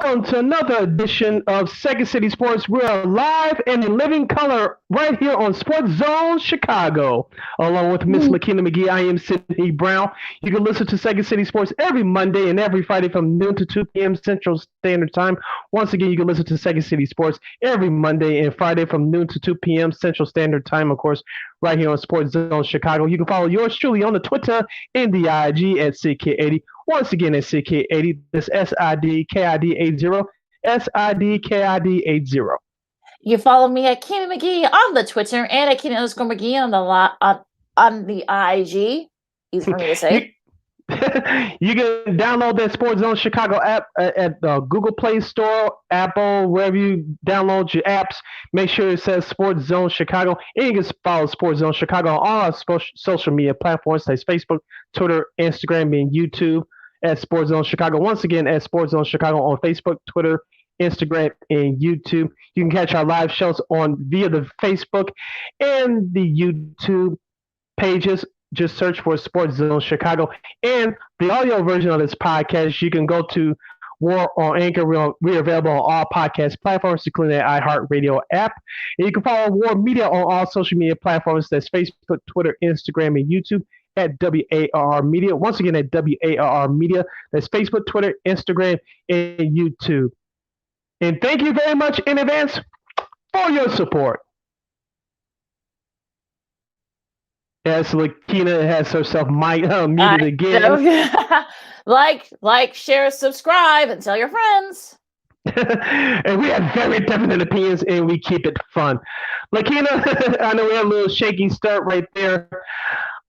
welcome to another edition of Second City Sports. We're live and in living color right here on Sports Zone Chicago. Along with Miss Lakeena McGee, I am Sidney Brown. You can listen to Second City Sports every Monday and every Friday from noon to 2 p.m. Central Standard Time. Once again, you can listen to Second City Sports every Monday and Friday from noon to 2 p.m. Central Standard Time, of course, right here on Sports Zone Chicago. You can follow yours truly on the Twitter and the IG at CK80. Once again, at CK80. That's SIDKID80. SIDKID80. You follow me at Keena McGee on the Twitter and at Keena_McGee on the IG. Easy for me to say. You can download that Sports Zone Chicago app at the Google Play Store, Apple, wherever you download your apps. Make sure it says Sports Zone Chicago. And you can follow Sports Zone Chicago on all our social media platforms. That's Facebook, Twitter, Instagram, and YouTube at Sports Zone Chicago. Once again, at Sports Zone Chicago on Facebook, Twitter, Instagram, and YouTube. You can catch our live shows via the Facebook and the YouTube pages. Just search for Sports Zone Chicago. And the audio version of this podcast, you can go to War on Anchor. We're available on all podcast platforms, including the iHeartRadio app. And you can follow War Media on all social media platforms. That's Facebook, Twitter, Instagram, and YouTube at WARR Media. Once again, at WARR Media. That's Facebook, Twitter, Instagram, and YouTube. And thank you very much in advance for your support. Yes, Lakeena has herself muted again. like, share, subscribe, and tell your friends. And we have very definite opinions, and we keep it fun. Lakeena, I know we had a little shaky start right there,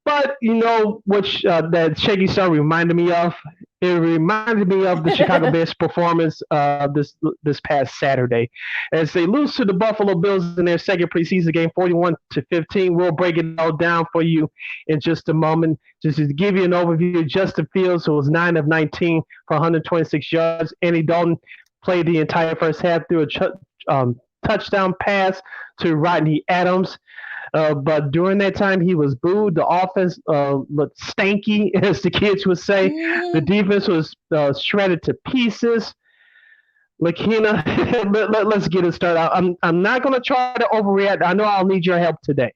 but you know which that shaky start reminded me of? It reminded me of the Chicago Bears' performance this past Saturday, as they lose to the Buffalo Bills in their second preseason game, 41-15. We'll break it all down for you in just a moment. Just to give you an overview, Justin Fields, who was 9 of 19 for 126 yards. Andy Dalton played the entire first half through a touchdown pass to Rodney Adams. But during that time, he was booed. The offense looked stanky, as the kids would say. The defense was shredded to pieces. Lakeena, let's get it started. I'm not going to try to overreact. I know I'll need your help today.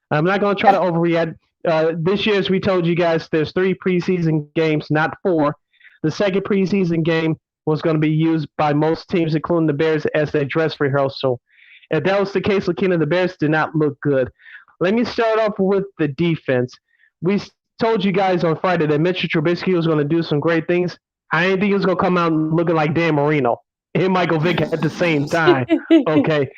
I'm not going to try to overreact. This year, as we told you guys, there's 3 preseason games, not 4. The second preseason game was going to be used by most teams, including the Bears, as their dress rehearsal. If that was the case, Lakeena, the Bears did not look good. Let me start off with the defense. We told you guys on Friday that Mitchell Trubisky was going to do some great things. I didn't think he was going to come out looking like Dan Marino and Michael Vick at the same time. Okay.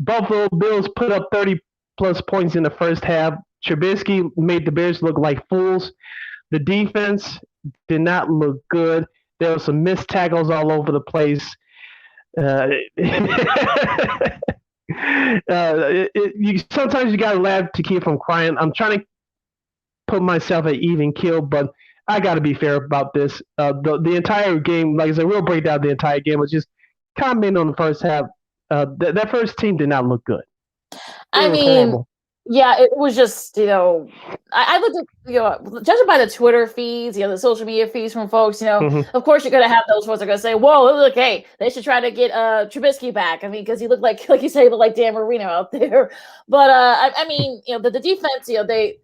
Buffalo Bills put up 30-plus points in the first half. Trubisky made the Bears look like fools. The defense did not look good. There were some missed tackles all over the place. Sometimes you gotta laugh to keep from crying. I'm trying to put myself at even keel, but I gotta be fair about this. The entire game, like I said, we'll break down the entire game, but just comment on the first half. That first team did not look good. I mean, horrible. Yeah, it was just, I looked at, judging by the Twitter feeds, the social media feeds from folks, of course you're going to have those folks that are going to say, whoa, look, hey, they should try to get Trubisky back. I mean, because he looked like you say, he looked like Dan Marino out there. But, I mean, the defense, they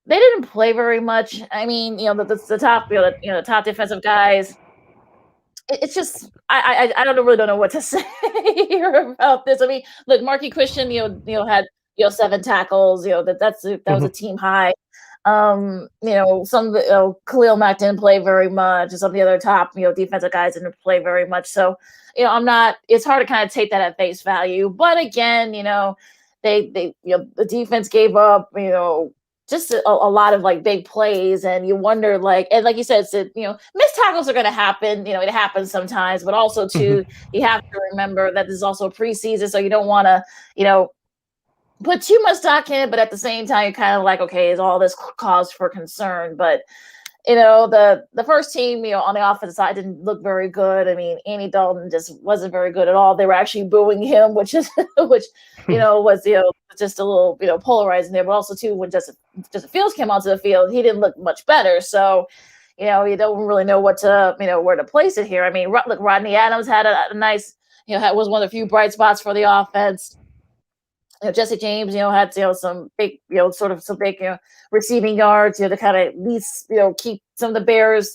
didn't play very much. I mean, the top, the top defensive guys. It's just I really don't know what to say here about this. I mean, look, Marquis Christian, had 7 tackles. That was a team high. Some Khalil Mack didn't play very much, and some of the other top defensive guys didn't play very much. So it's hard to kind of take that at face value. But again, they the defense gave up just a lot of big plays, and you wonder and like you said, missed tackles are going to happen. It happens sometimes, but also too, you have to remember that this is also preseason, so you don't want to put too much stock in it. But at the same time, you're kind of okay, is all this cause for concern? But the first team, on the offensive side didn't look very good. I mean, Andy Dalton just wasn't very good at all. They were actually booing him, which was just a little polarizing there. But also too, when Justin Fields came onto the field, he didn't look much better. So you don't really know what to, where to place it here. I mean, look, Rodney Adams had a nice, was one of the few bright spots for the offense. Jesse James, had some big, sort of some big, receiving yards, to kind of at least, keep some of the Bears,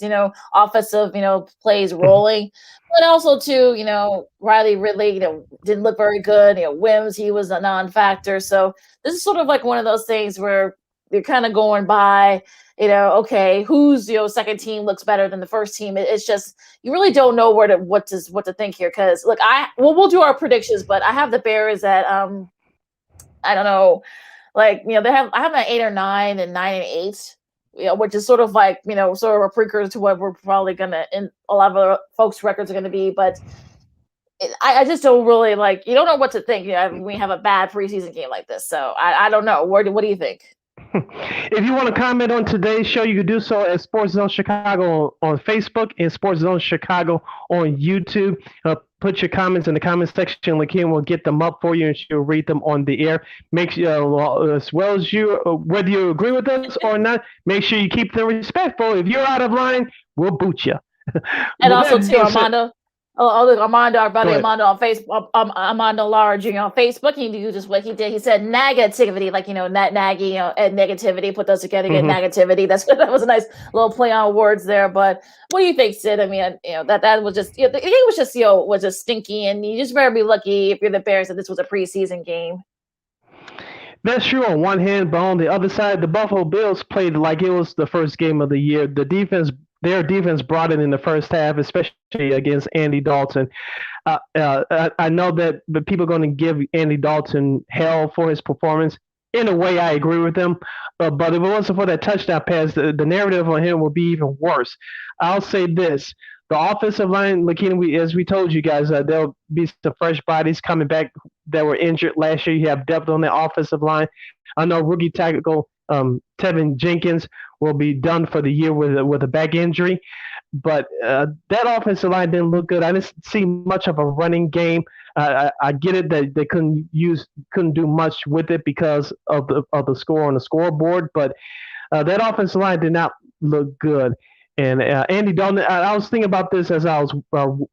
offensive, plays rolling. But also too, Riley Ridley, didn't look very good. Wims, he was a non-factor. So this is sort of like one of those things where you're kind of going by, okay, who's second team looks better than the first team. It's just you really don't know what to think here. Because look, we'll do our predictions, but I have the Bears at I don't know, like, I have an 8 or 9 and 9 and 8, which is sort of like, sort of a precursor to what we're probably gonna, in a lot of folks' records are gonna be. But I just don't really you don't know what to think. When we have a bad preseason game like this, so I don't know. What do you think? If you want to comment on today's show, you can do so at Sports Zone Chicago on Facebook and Sports Zone Chicago on YouTube. Put your comments in the comment section. Lakeena will get them up for you, and she'll read them on the air. Make sure, as well as you, whether you agree with us or not, make sure you keep them respectful. If you're out of line, we'll boot you. And also, too, Armando. Look, Armando, our buddy Armando on Facebook, Armando Lara Jr. on Facebook. He knew just what he did. He said negativity, like, naggy, and negativity. Put those together, get negativity. That was a nice little play on words there. But what do you think, Sid? I mean, that was just, the game was just, was just stinky, and you just better be lucky if you're the Bears that this was a preseason game. That's true on one hand, but on the other side, the Buffalo Bills played like it was the first game of the year. Their defense brought it in the first half, especially against Andy Dalton. I know that the people are going to give Andy Dalton hell for his performance. In a way, I agree with them. But if it wasn't for that touchdown pass, the narrative on him will be even worse. I'll say this. The offensive line, Lakeena, as we told you guys, there'll be some fresh bodies coming back that were injured last year. You have depth on the offensive line. I know rookie tackle Tevin Jenkins will be done for the year with a back injury. But that offensive line didn't look good. I didn't see much of a running game. I get it that they couldn't do much with it because of the score on the scoreboard. But that offensive line did not look good. And Andy Dalton, I was thinking about this as I was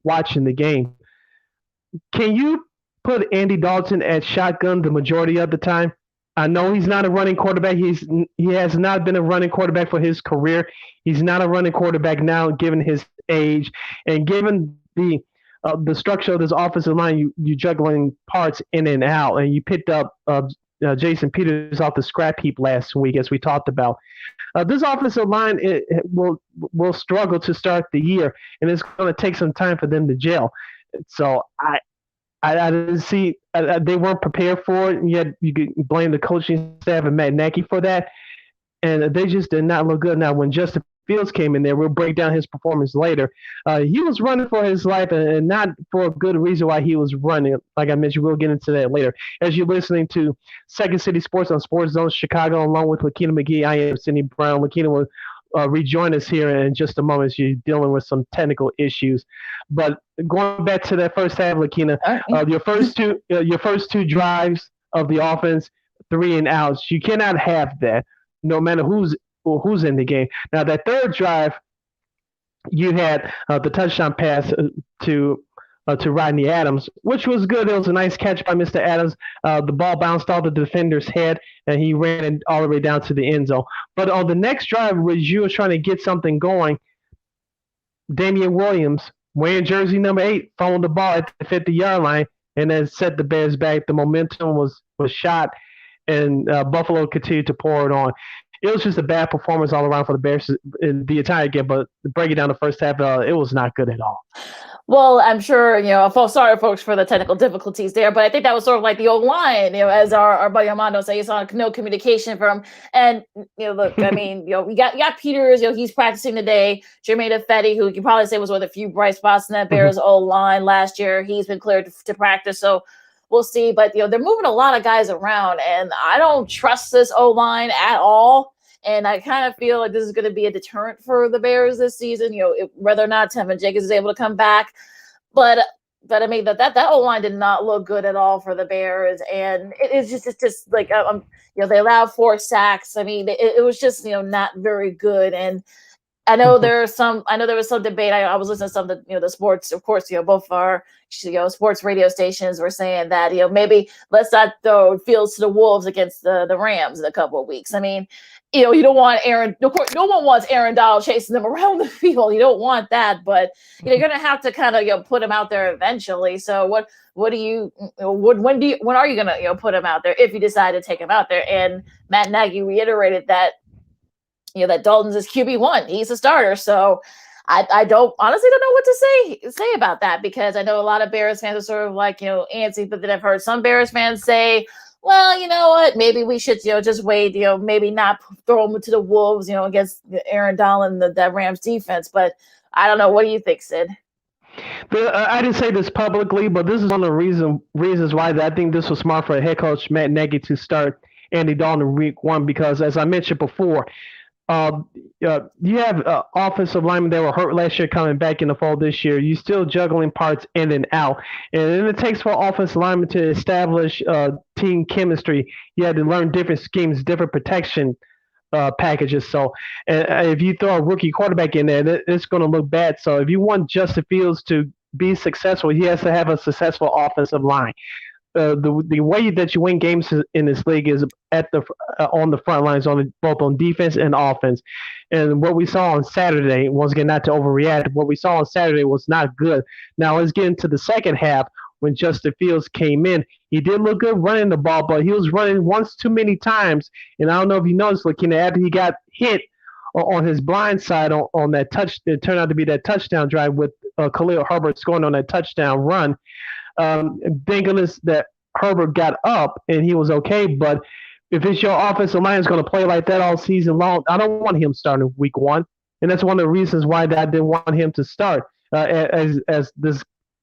watching the game. Can you put Andy Dalton at shotgun the majority of the time? I know he's not a running quarterback. He has not been a running quarterback for his career. He's not a running quarterback now, given his age and given the structure of this offensive line. You juggling parts in and out, and you picked up Jason Peters off the scrap heap last week, as we talked about. This offensive line will struggle to start the year, and it's going to take some time for them to gel. So I didn't see they weren't prepared for it, and yet you could blame the coaching staff and Matt Nagy for that. And they just did not look good. Now, when Justin Fields came in there, we'll break down his performance later. He was running for his life, and not for a good reason why he was running. Like I mentioned, we'll get into that later. As you're listening to Second City Sports on Sports Zone Chicago, along with Lakeena McGee, I am Sidney Brown. Lakeena will rejoin us here in just a moment. She's dealing with some technical issues. But going back to that first half, Lakeena, your first two drives of the offense, 3 and outs. You cannot have that, no matter who's in the game. Now, that third drive, you had the touchdown pass to Rodney Adams, which was good. It was a nice catch by Mr. Adams. The ball bounced off the defender's head, and he ran it all the way down to the end zone. But on the next drive, where you were trying to get something going, Damian Williams, wearing jersey number 8, fumbled the ball at the 50-yard line, and then set the Bears back. The momentum was shot, and Buffalo continued to pour it on. It was just a bad performance all around for the Bears in the entire game. But breaking down the first half, it was not good at all. Well, I'm sure, sorry, folks, for the technical difficulties there, but I think that was sort of like the old line, as our buddy Armando said, he saw no communication from him. And, look, I mean, we got Peters, he's practicing today. Jermaine Ifedi, who you can probably say was one of the few bright spots in that Bears old line last year. He's been cleared to practice, so we'll see. But, they're moving a lot of guys around, and I don't trust this O-line at all. And I kind of feel like this is going to be a deterrent for the Bears this season, whether or not Tevin Jenkins is able to come back. But I mean, that O-line did not look good at all for the Bears. And it's just like, they allowed 4 sacks. I mean, it was just, not very good. And I know there was some debate. I was listening to some of the sports, of course, both our sports radio stations were saying that, maybe let's not throw fields to the wolves against the Rams in a couple of weeks. I mean, you don't want of course, no one wants Aaron Donald chasing them around the field. You don't want that, but you're going to have to kind of, put him out there eventually. So when are you going to, put him out there if you decide to take him out there? And Matt Nagy reiterated that, that Dalton's is QB1. He's a starter. So I don't honestly don't know what to say about that, because I know a lot of Bears fans are sort of like, antsy, but then I've heard some Bears fans say, well, you know what, maybe we should, just wait, maybe not throw him to the wolves, against Aaron Donald and the Rams defense. But I don't know. What do you think, Sid? I didn't say this publicly, but this is one of the reasons why I think this was smart for head coach Matt Nagy to start Andy Dalton in week 1, because as I mentioned before, you have offensive linemen that were hurt last year coming back in the fold this year. You're still juggling parts in and out. And then it takes for offensive linemen to establish team chemistry. You had to learn different schemes, different protection packages. So if you throw a rookie quarterback in there, it's going to look bad. So if you want Justin Fields to be successful, he has to have a successful offensive line. The way that you win games in this league is on the front lines, both on defense and offense. And what we saw on Saturday, once again, not to overreact, what we saw on Saturday was not good. Now let's get into the second half. When Justin Fields came in, he did look good running the ball, but he was running once too many times. And I don't know if you noticed, Lakeena, after he got hit on his blind side on that touch, it turned out to be that touchdown drive with Khalil Herbert scoring on that touchdown run. Thank goodness that Herbert got up and he was okay. But if it's your offensive line is going to play like that all season long, I don't want him starting week 1, and that's one of the reasons why I didn't want him to start as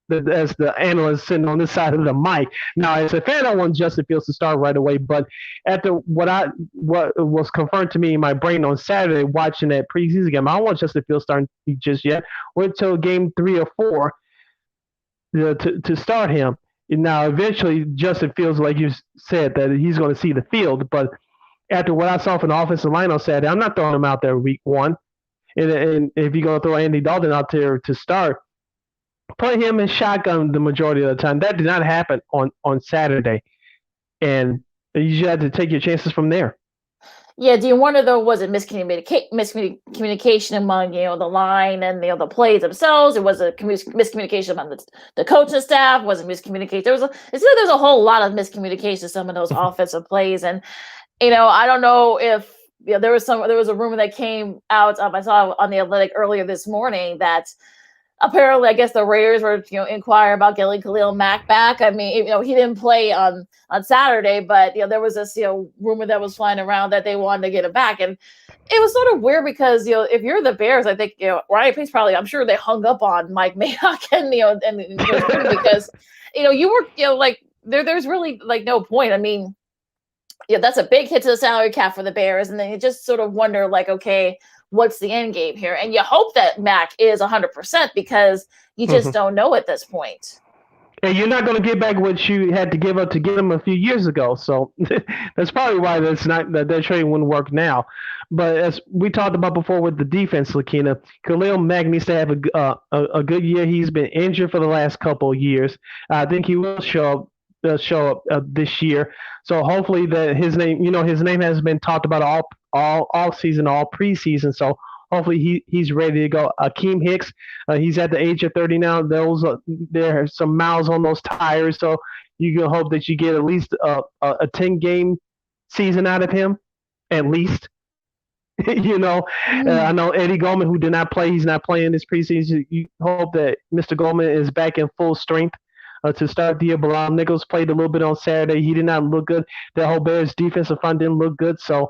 the analyst sitting on this side of the mic. Now, as a fan, I want Justin Fields to start right away. But after what was confirmed to me in my brain on Saturday, watching that preseason game, I don't want Justin Fields starting just yet. Wait until game 3 or 4. To start him. Now, eventually, Justin Fields, like you said, that he's going to see the field. But after what I saw from the offensive line on Saturday, I'm not throwing him out there week 1. And if you're going to throw Andy Dalton out there to start, put him in shotgun the majority of the time. That did not happen on Saturday. And you just had to take your chances from there. Yeah, do you wonder, though, was it miscommunication among, the line and, the plays themselves? It was a miscommunication among the coaching staff? Was it miscommunication? There's a whole lot of miscommunication, some of those offensive plays. And, I don't know if, there was a rumor that came out, I saw on The Athletic earlier this morning that apparently, I guess the Raiders were, inquire about getting Khalil Mack back. I mean, he didn't play on Saturday, but there was this, rumor that was flying around that they wanted to get him back, and it was sort of weird because if you're the Bears, I think Ryan Pace probably, I'm sure they hung up on Mike Mayock and because you were like there's really like no point. I mean, that's a big hit to the salary cap for the Bears, and then you just sort of wonder like, okay, what's the end game here? And you hope that Mac is 100% because you just don't know at this point. And you're not going to get back what you had to give up to get him a few years ago. So that's probably why that trade wouldn't work now. But as we talked about before with the defense, Lakeena, Khalil Mack needs to have a good year. He's been injured for the last couple of years. I think he will show up this year. So hopefully that his name has been talked about all season, all preseason. So hopefully he's ready to go. Akeem Hicks, he's at the age of 30 now. There are some miles on those tires, so you can hope that you get at least a 10-game season out of him, at least. I know Eddie Goldman, who did not play, he's not playing this preseason. You hope that Mr. Goldman is back in full strength to start the year. Bilal Nichols played a little bit on Saturday. He did not look good. The whole Bears defensive front didn't look good. So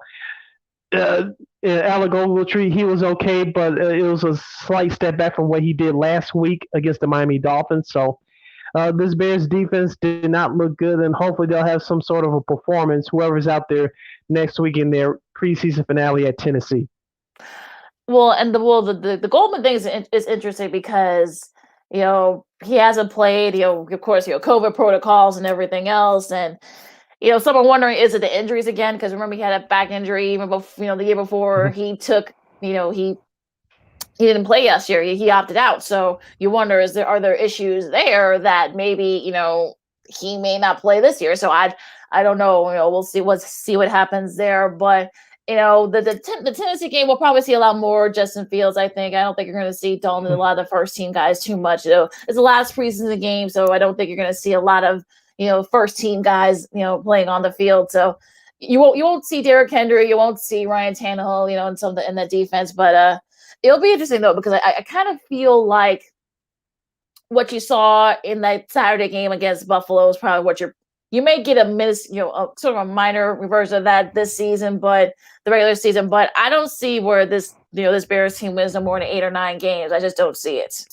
Alec Ogletree, he was okay, but it was a slight step back from what he did last week against the Miami Dolphins. So this Bears defense did not look good, and hopefully they'll have some sort of a performance, whoever's out there next week in their preseason finale at Tennessee. Well, and the Goldman thing is interesting because he hasn't played, of course, COVID protocols and everything else. And, someone wondering, is it the injuries again? Because remember, he had a back injury even before, the year before he took, he he didn't play yesterday. He opted out. So you wonder, are there issues there that maybe, he may not play this year? So I don't know. We'll see what happens there. But the Tennessee game, we'll probably see a lot more Justin Fields. I think. I don't think you're going to see Dalton and a lot of the first team guys too much. It's the last preseason game, so I don't think you're going to see a lot of first team guys playing on the field. So you won't see Derrick Henry, you won't see Ryan Tannehill, in that defense. But it'll be interesting though, because I kind of feel like what you saw in that Saturday game against Buffalo is probably what you may get sort of a minor reversion of that this season, but the regular season. But I don't see where this Bears team wins no more than 8 or 9 games. I just don't see it.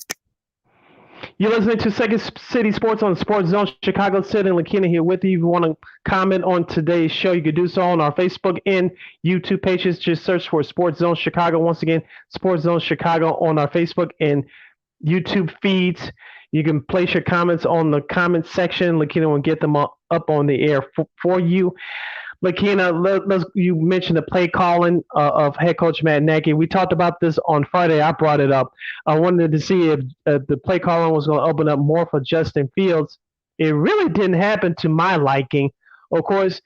You're listening to Second City Sports on Sports Zone Chicago. Sid and Lakeena here with you. If you want to comment on today's show, you can do so on our Facebook and YouTube pages. Just search for Sports Zone Chicago. Once again, Sports Zone Chicago on our Facebook and YouTube feeds. You can place your comments on the comment section. Lakeena will get them up on the air for you. Lakeena, you mentioned the play calling of head coach Matt Nagy. We talked about this on Friday. I brought it up. I wanted to see if the play calling was going to open up more for Justin Fields. It really didn't happen to my liking. Of course,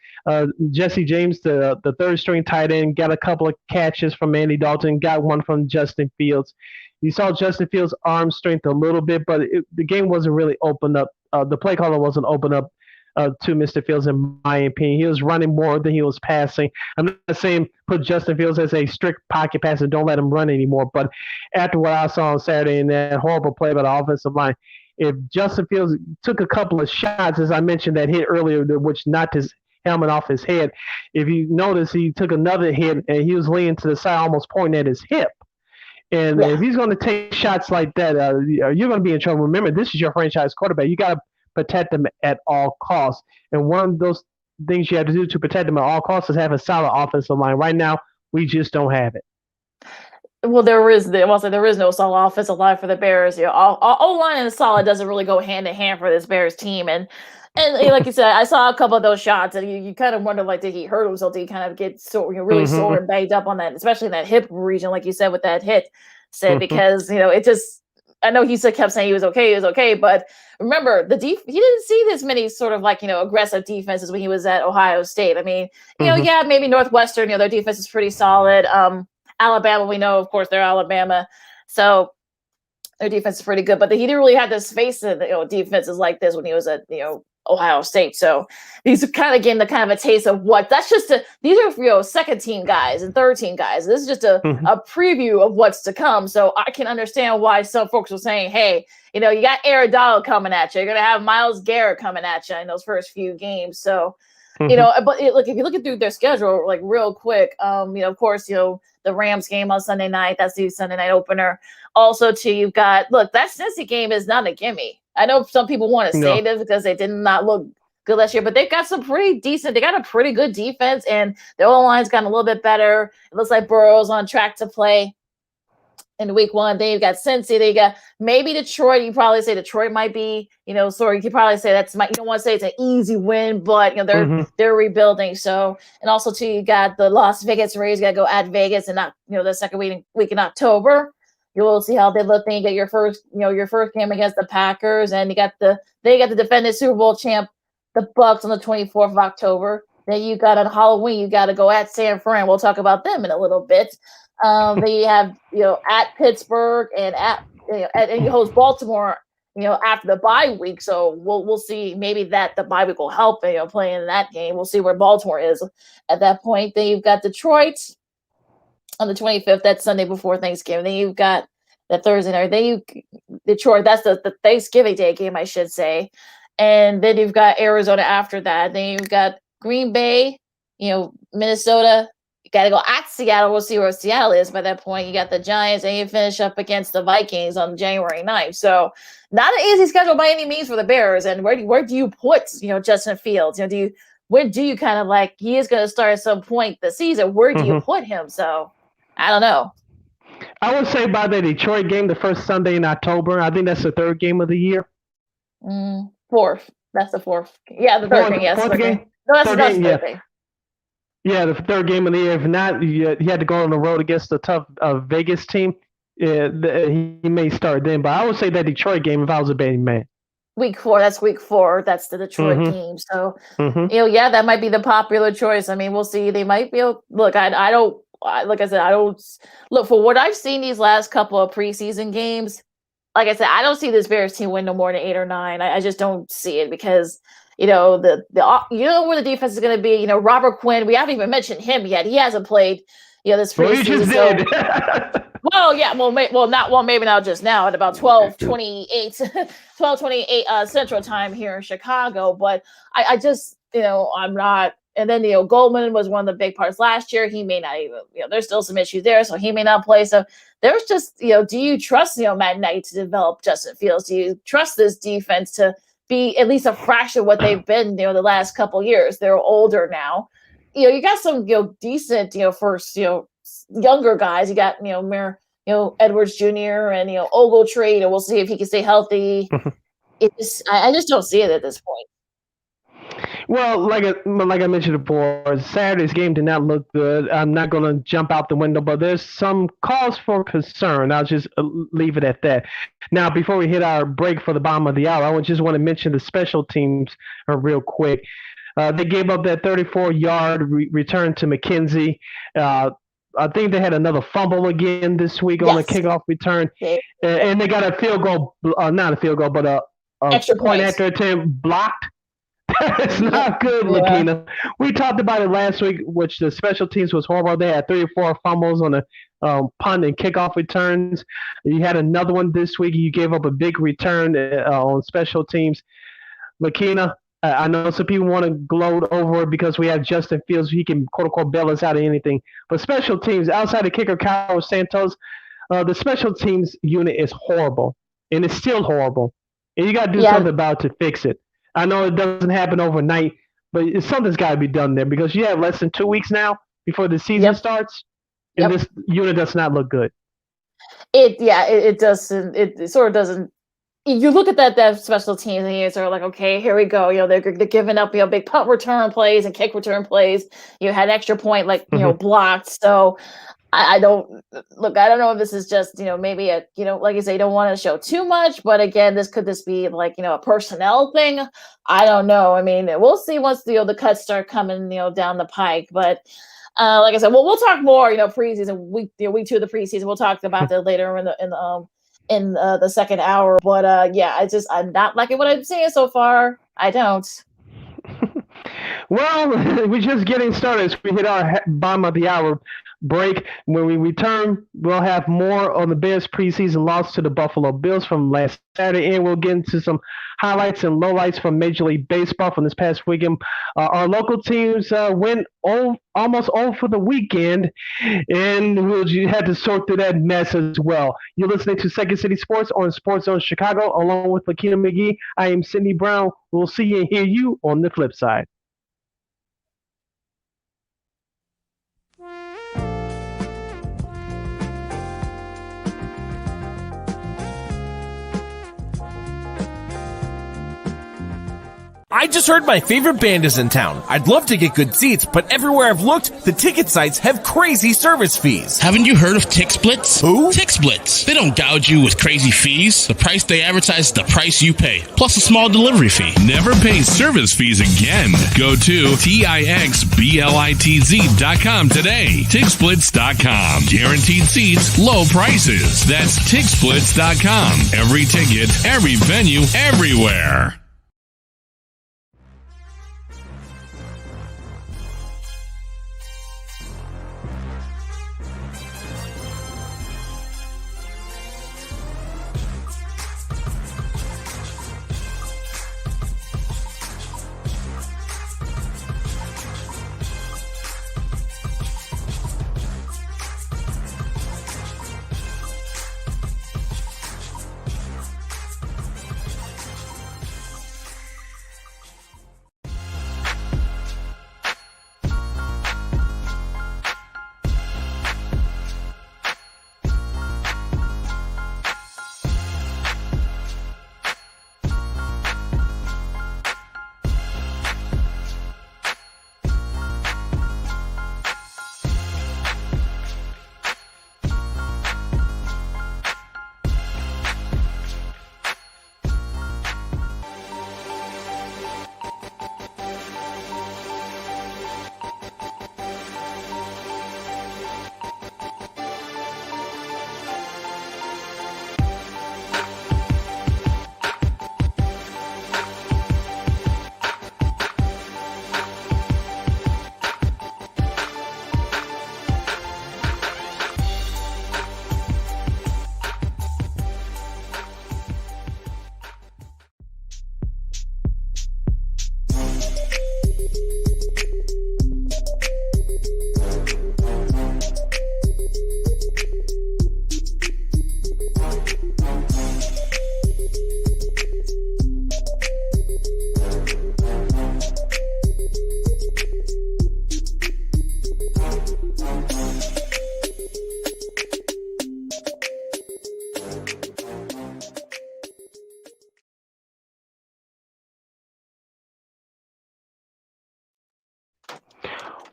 Jesse James, the third string tight end, got a couple of catches from Andy Dalton, got one from Justin Fields. You saw Justin Fields' arm strength a little bit, but the game wasn't really opened up. The play caller wasn't opened up to Mr. Fields, in my opinion. He was running more than he was passing. I'm not saying put Justin Fields as a strict pocket passer, don't let him run anymore. But after what I saw on Saturday in that horrible play by the offensive line, if Justin Fields took a couple of shots, as I mentioned that hit earlier, which knocked his helmet off his head, if you notice, he took another hit and he was leaning to the side, almost pointing at his hip. And if he's going to take shots like that, you're going to be in trouble. Remember, this is your franchise quarterback. You got to protect them at all costs. And one of those things you have to do to protect them at all costs is have a solid offensive line. Right now, we just don't have it. Well, there is no solid offensive line for the Bears. O-line and solid doesn't really go hand in hand for this Bears team. And like you said, I saw a couple of those shots, and you kind of wonder, like, did he hurt himself? Did he kind of get really sore and banged up on that, especially in that hip region, like you said, with that hit? Because it just. I know he kept saying he was okay, but remember he didn't see this many sort of aggressive defenses when he was at Ohio State. I mean, maybe Northwestern, their defense is pretty solid. Alabama, we know, of course, they're Alabama, so their defense is pretty good. But he didn't really have this face of defenses like this when he was at Ohio State. So these kind of getting the kind of a taste of what these are second team guys and third team guys. This is just a preview of what's to come. So I can understand why some folks were saying, hey, you got Aaron Donald coming at you. You're gonna have Myles Garrett coming at you in those first few games. So but look, if you look through their schedule like real quick, of course, the Rams game on Sunday night, that's the Sunday night opener. Also, too, you've got that Cincy game is not a gimme. I know some people want to say this because they did not look good last year, but they've got some pretty decent. They got a pretty good defense, and their O-line's gotten a little bit better. It looks like Burrow's on track to play in week 1. Then you've got Cincy. They got maybe Detroit. You probably say Detroit might be, you could probably say you don't want to say it's an easy win, but they're rebuilding. So, and also too, you got the Las Vegas Raiders. You got to go at Vegas and not the second week in October. You will see how they look. Then you get your first game against the Packers, and you got the defending Super Bowl champ, the Bucks, on the 24th of October. Then you got on Halloween, you got to go at San Fran. We'll talk about them in a little bit. Then you have at Pittsburgh and and you host Baltimore. After the bye week. So we'll see. Maybe that the bye week will help. Playing in that game. We'll see where Baltimore is at that point. Then you've got Detroit on the 25th, that's Sunday before Thanksgiving. Then you've got that Thursday night. Then Detroit, that's the Thanksgiving Day game, I should say. And then you've got Arizona after that. Then you've got Green Bay, Minnesota. You got to go at Seattle. We'll see where Seattle is by that point. You got the Giants, and you finish up against the Vikings on January 9th. So not an easy schedule by any means for the Bears. And where do you put, Justin Fields? Where do you kind of he is going to start at some point the season? Where do you put him? So I don't know. I would say by the Detroit game, the first Sunday in October. I think that's the third game of the year. Fourth. That's the fourth. Yeah, the third game. Yes. Fourth game? No, that's the third game. Yeah, the third game of the year. If not, you had to go on the road against a tough Vegas team. he may start then. But I would say that Detroit game if I was a betting man. Week 4. That's week 4. That's the Detroit game. So, yeah, that might be the popular choice. I mean, we'll see. They might be. Look, I don't. Like I said, I don't look for what I've seen these last couple of preseason games. Like I said, I don't see this Bears team win no more than 8 or 9. I just don't see it because the where the defense is going to be. Robert Quinn. We haven't even mentioned him yet. He hasn't played. This preseason. Well, you just did. Well, yeah, maybe not just now at about 12:28 Central Time here in Chicago. But I just, I'm not. And then, Goldman was one of the big parts last year. He may not even, there's still some issues there, so he may not play. So there's just, do you trust, Matt Knight to develop Justin Fields? Do you trust this defense to be at least a fraction of what they've been, the last couple of years? They're older now. You got some, decent, first, younger guys. You got, Edwards Jr. and, Ogletree. We'll see if he can stay healthy. I just don't see it at this point. Well, like I mentioned before, Saturday's game did not look good. I'm not going to jump out the window, but there's some cause for concern. I'll just leave it at that. Now, before we hit our break for the bottom of the hour, I just want to mention the special teams real quick. They gave up that 34-yard return to McKenzie. I think they had another fumble again this week on the kickoff return. And they got a field goal, not a field goal, but a extra point after attempt blocked. It's not good, Lakeena. We talked about it last week, which the special teams was horrible. They had 3 or 4 fumbles on the punt and kickoff returns. You had another one this week. You gave up a big return on special teams. Lakeena, I know some people want to gloat over it because we have Justin Fields. He can, quote-unquote, bail us out of anything. But special teams, outside the kicker, Carlos Santos, the special teams unit is horrible, and it's still horrible. And you got to do something about it to fix it. I know it doesn't happen overnight, but something's got to be done there because you have less than 2 weeks now before the season starts, and this unit does not look good. It doesn't. It sort of doesn't. You look at that special teams and you're sort of like, okay, here we go. They're giving up big punt return plays and kick return plays. You had extra point blocked. So I don't know if this is just, maybe like you say, you don't want to show too much, but again, could this be like, a personnel thing? I don't know. I mean, we'll see once the cuts start coming, down the pike, but like I said, we'll talk more, preseason week 2 of the preseason. We'll talk about that later in the second hour, but I'm not liking what I'm seeing so far. I don't. Well, we're just getting started as we hit our bottom of the hour break. When we return, we'll have more on the Bears' preseason loss to the Buffalo Bills from last Saturday, and we'll get into some highlights and lowlights from Major League Baseball from this past weekend. Our local teams went almost all for the weekend, and we'll have to sort through that mess as well. You're listening to Second City Sports on Sports Zone Chicago, along with Lakeena McGee. I am Sidney Brown. We'll see you and hear you on the flip side. I just heard my favorite band is in town. I'd love to get good seats, but everywhere I've looked, the ticket sites have crazy service fees. Haven't you heard of TixSplits? Who? TixSplits. They don't gouge you with crazy fees. The price they advertise is the price you pay, plus a small delivery fee. Never pay service fees again. Go to TixSplits.com today. TixSplits.com. Guaranteed seats, low prices. That's TixSplits.com. Every ticket, every venue, everywhere.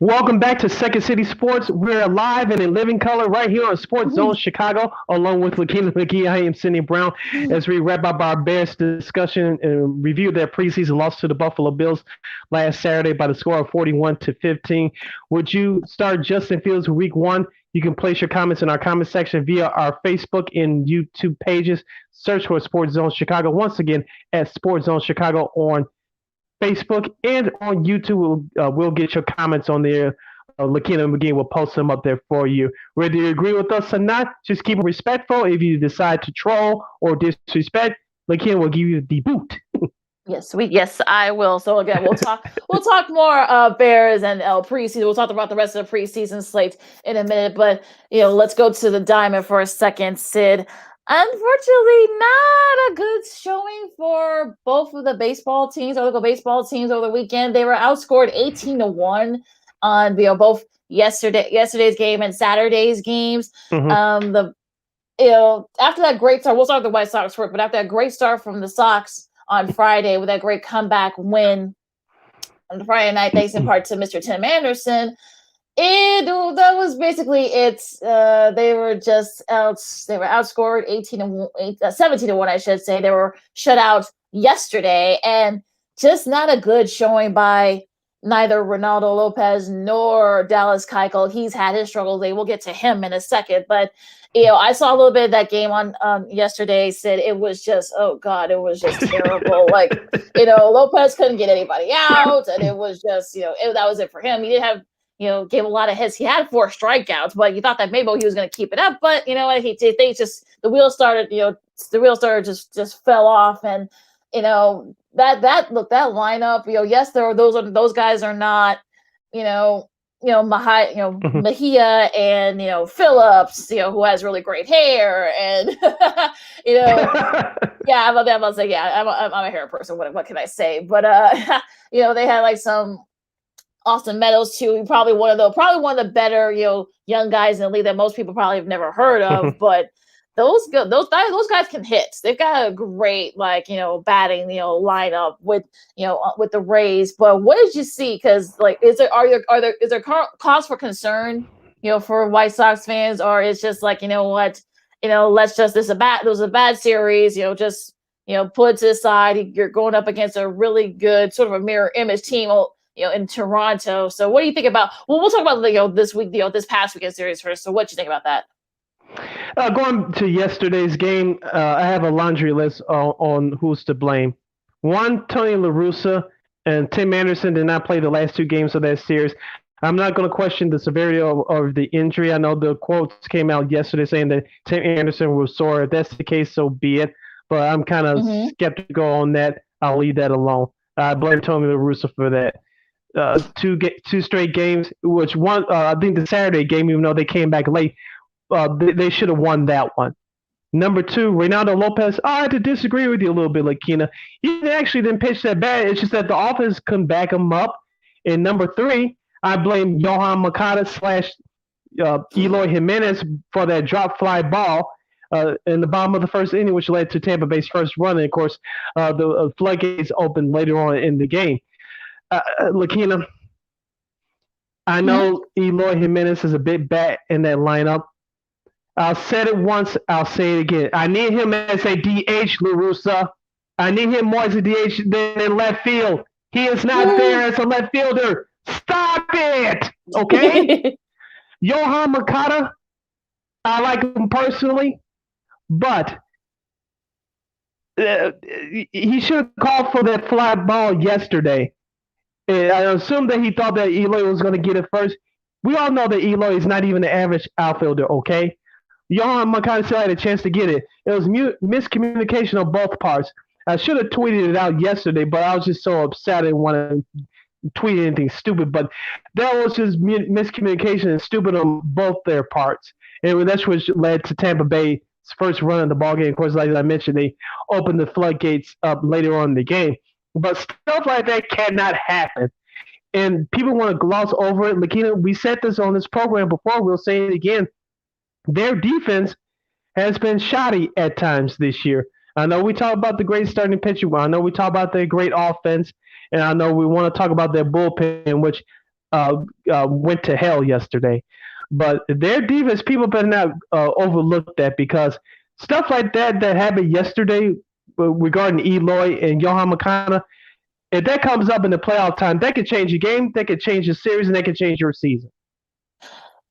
Welcome back to Second City Sports. We're live and in living color right here on Sports Zone Chicago, along with Lakeena McGee. I am Sidney Brown as we wrap up our Bears discussion and review their preseason loss to the Buffalo Bills last Saturday by the score of 41-15. Would you start Justin Fields week one? You can place your comments in our comment section via our Facebook and YouTube pages. Search for Sports Zone Chicago. Once again, at Sports Zone Chicago on Facebook and on YouTube. We'll get your comments on there. Lakeena and McGee will post them up there for you. Whether you agree with us or not, just keep it respectful. If you decide to troll or disrespect, Lakeena will give you the boot. Yes, I will. So again, we'll talk more Bears and preseason. We'll talk about the rest of the preseason slate in a minute. But let's go to the diamond for a second, Sid. Unfortunately, not a good showing for both of the baseball teams, or local baseball teams over the weekend. They were outscored 18-1 on both yesterday's game and Saturday's games. Mm-hmm. After that great start, we'll start with the White Sox first, but after that great start from the Sox on Friday with that great comeback win on Friday night, thanks in part to Mr. Tim Anderson. That was basically it. They were outscored 17-1, I should say. They were shut out yesterday, and just not a good showing by neither Ronaldo Lopez nor Dallas Keuchel. He's had his struggles. They will get to him in a second, but I saw a little bit of that game on yesterday. Said it was just, oh God, it was just terrible. Lopez couldn't get anybody out, and it was just, that was it for him. He didn't have, gave a lot of hits. He had 4 strikeouts, but you thought that maybe he was going to keep it up. But the wheel started just fell off, and that lineup. Yes, those guys are not, Mejia and Phillips, who has really great hair, and yeah, I'm about to say, yeah, I'm a hair person. What can I say? But they had like some Austin Meadows too. Probably one of the better young guys in the league that most people probably have never heard of. But those guys can hit. They've got a great batting lineup with the Rays. But what did you see? Because is there cause for concern for White Sox fans, or it's just let's just this was a bad series. Just put it to the side. You're going up against a really good sort of a mirror image team in Toronto. So what do you think about? Well, we'll talk about this week, this past weekend series first. So what do you think about that? Going to yesterday's game, I have a laundry list on who's to blame. One, Tony La Russa and Tim Anderson did not play the last 2 games of that series. I'm not going to question the severity of the injury. I know the quotes came out yesterday saying that Tim Anderson was sore. If that's the case, so be it. But I'm kind of skeptical on that. I'll leave that alone. I blame Tony La Russa for that. 2 straight games, which one, I think the Saturday game, even though they came back late, they should have won that one. Number 2, Ronaldo Lopez. I have to disagree with you a little bit, Lakeena. He actually didn't pitch that bad. It's just that the offense couldn't back him up. And number 3, I blame Yohan Moncada / Eloy Jimenez for that drop fly ball in the bottom of the first inning, which led to Tampa Bay's first run. And, of course, the floodgates opened later on in the game. Lakeena, I know Eloy Jimenez is a bit bad in that lineup. I'll say it once, I'll say it again. I need him as a DH, La Russa. I need him more as a DH than in left field. He is not there as a left fielder. Stop it, okay? Yohan Moncada, I like him personally, but he should have called for that fly ball yesterday. I assume that he thought that Eloy was going to get it first. We all know that Eloy is not even an average outfielder, okay? Yohan Moncada still had a chance to get it. It was miscommunication on both parts. I should have tweeted it out yesterday, but I was just so upset I didn't want to tweet anything stupid. But that was just miscommunication and stupid on both their parts. And that's what led to Tampa Bay's first run in the ballgame. Of course, like I mentioned, they opened the floodgates up later on in the game. But stuff like that cannot happen. And people want to gloss over it. Lakeena, we said this on this program before. We'll say it again. Their defense has been shoddy at times this year. I know we talk about the great starting pitching. I know we talk about their great offense. And I know we want to talk about their bullpen, which went to hell yesterday. But their defense, people better not overlook that, because stuff like that happened yesterday regarding Eloy and Johan Makana, if that comes up in the playoff time, that could change your game, that could change your series, and that could change your season.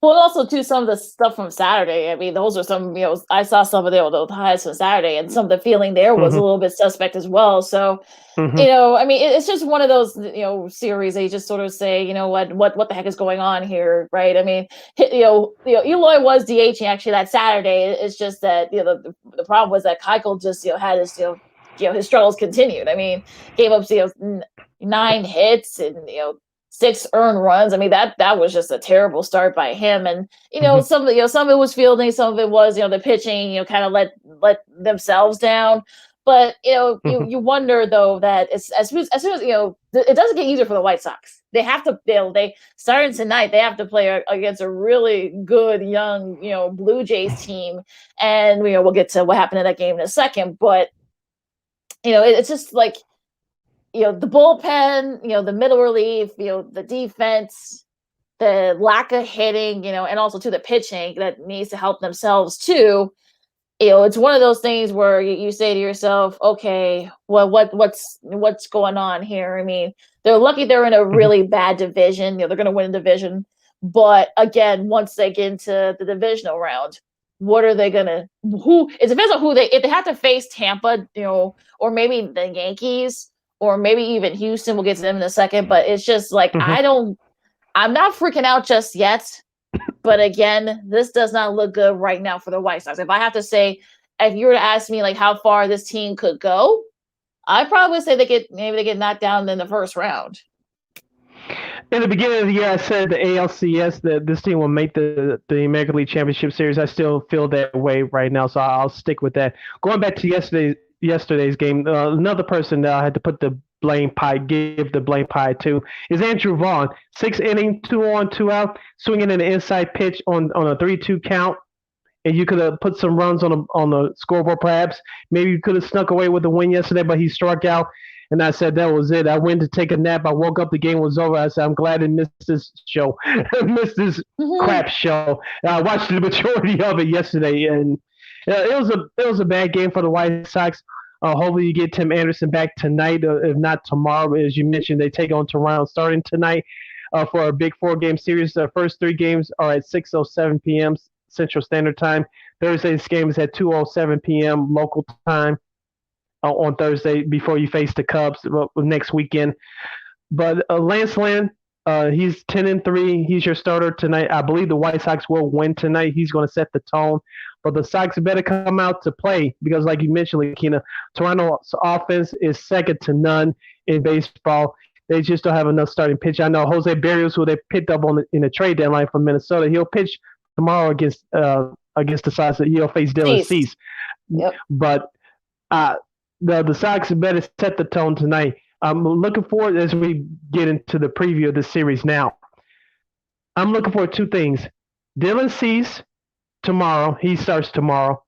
Well, also too, some of the stuff from Saturday. I mean, those are some. I saw some of the highs from Saturday, and some of the feeling there was a little bit suspect as well. So, I mean, it's just one of those series that you just sort of say, what the heck is going on here, right? I mean, Eloy was DHing actually that Saturday. It's just that the problem was that Keuchel just had his his struggles continued. I mean, gave up 9 hits and 6 earned runs. I mean, that was just a terrible start by him. And some of it was fielding, some of it was the pitching. Kind of let themselves down. But you wonder though that as soon as it doesn't get easier for the White Sox. They have to they starting tonight. They have to play against a really good young Blue Jays team, and we'll get to what happened in that game in a second. But it's just like. The bullpen, the middle relief, the defense, the lack of hitting, and also to the pitching that needs to help themselves too. It's one of those things where you say to yourself, okay, well, what's going on here? I mean, they're lucky they're in a really bad division. They're going to win a division, but again, once they get into the divisional round, what are they gonna? It depends on if they have to face Tampa, or maybe the Yankees. Or maybe even Houston. We'll get to them in a second, but it's just like I'm not freaking out just yet. But again, this does not look good right now for the White Sox. If I have to say, if you were to ask me like how far this team could go, I'd probably say they get knocked down in the first round. In the beginning of the year, I said the ALCS that this team will make the American League Championship Series. I still feel that way right now, so I'll stick with that. Going back to yesterday's game, another person that I had to give the blame pie to is Andrew Vaughn. 6 innings, 2 on, 2 out, swinging an inside pitch on a 3-2 count, and you could have put some runs on the scoreboard perhaps. Maybe you could have snuck away with the win yesterday, but he struck out, and I said that was it. I went to take a nap. I woke up, the game was over. I said, I'm glad I missed this show, missed this crap show. I watched the majority of it yesterday, and it was a bad game for the White Sox. Hopefully you get Tim Anderson back tonight, if not tomorrow. As you mentioned, they take on Toronto starting tonight for a big 4-game series. The first 3 games are at 6:07 p.m. Central Standard Time. Thursday's game is at 2:07 p.m. local time on Thursday before you face the Cubs next weekend. But Lance Lynn, he's 10-3. He's your starter tonight. I believe the White Sox will win tonight. He's going to set the tone. But the Sox better come out to play because, like you mentioned, Lakeena, Toronto's offense is second to none in baseball. They just don't have enough starting pitch. I know Jose Barrios, who they picked up in the trade deadline from Minnesota, he'll pitch tomorrow against the Sox. He'll face Dylan Cease. Yep. But the Sox better set the tone tonight. I'm looking forward as we get into the preview of the series now. I'm looking for 2 things. Dylan Cease tomorrow. He starts tomorrow.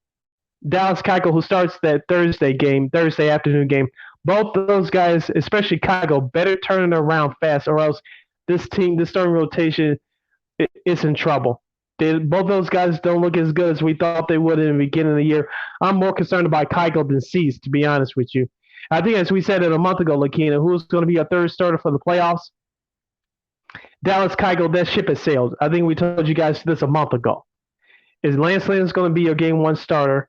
Dallas Keuchel, who starts that Thursday afternoon game. Both of those guys, especially Keuchel, better turn it around fast, or else this starting rotation is in trouble. Both those guys don't look as good as we thought they would in the beginning of the year. I'm more concerned about Keuchel than Cease, to be honest with you. I think, as we said it a month ago, Lakeena, who's going to be a third starter for the playoffs? Dallas Keuchel, that ship has sailed. I think we told you guys this a month ago. Is Lance Lynn going to be your game 1 starter?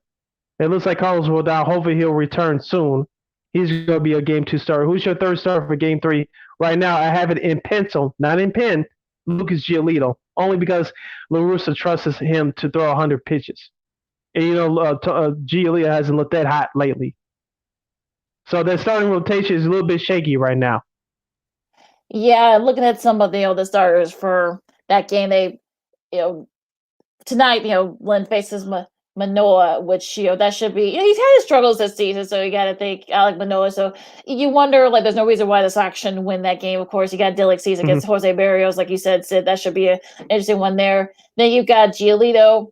It looks like Carlos Rodon. Hopefully he'll return soon. He's going to be a game 2 starter. Who's your third starter for game 3? Right now, I have it in pencil, not in pen, Lucas Giolito, only because La Russa trusts him to throw 100 pitches. And, Giolito hasn't looked that hot lately. So their starting rotation is a little bit shaky right now. Yeah, looking at some of the starters for that game, they tonight Lynn faces Manoah, which that should be he's had his struggles this season, so you got to think Alek Manoah. So you wonder there's no reason why the Sox shouldn't win that game. Of course, you got Dylan Cease against Jose Barrios, like you said, Sid. That should be an interesting one there. Then you've got Giolito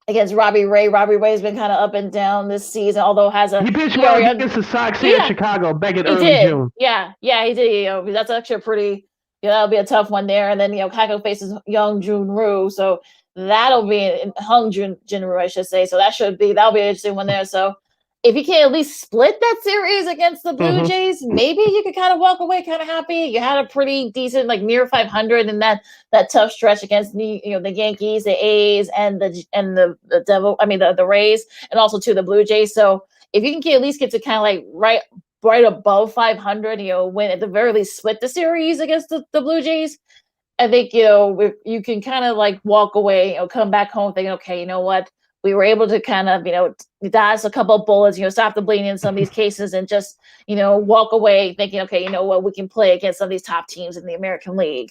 against Robbie Ray. Robbie Ray's been kind of up and down this season, although he pitched well against the Sox here in Chicago back in early June. Yeah, he did. That's actually a pretty that'll be a tough one there. And then Kako faces Young Jun-Ryu, so that'll be Hung Jin-Ryu, I should say. So that'll be an interesting one there. So if you can at least split that series against the Blue Jays, maybe you could kind of walk away kind of happy. You had a pretty decent, like near 500 in that tough stretch against the Yankees, the A's, and the the Rays, and also to the Blue Jays. So if you can at least get to kind of like right above 500, win at the very least, split the series against the Blue Jays, I think you can kind of like walk away, come back home thinking, okay, you know what? We were able to kind of, dodge a couple of bullets, stop the bleeding in some of these cases, and just, walk away thinking, okay, you know what, we can play against some of these top teams in the American League.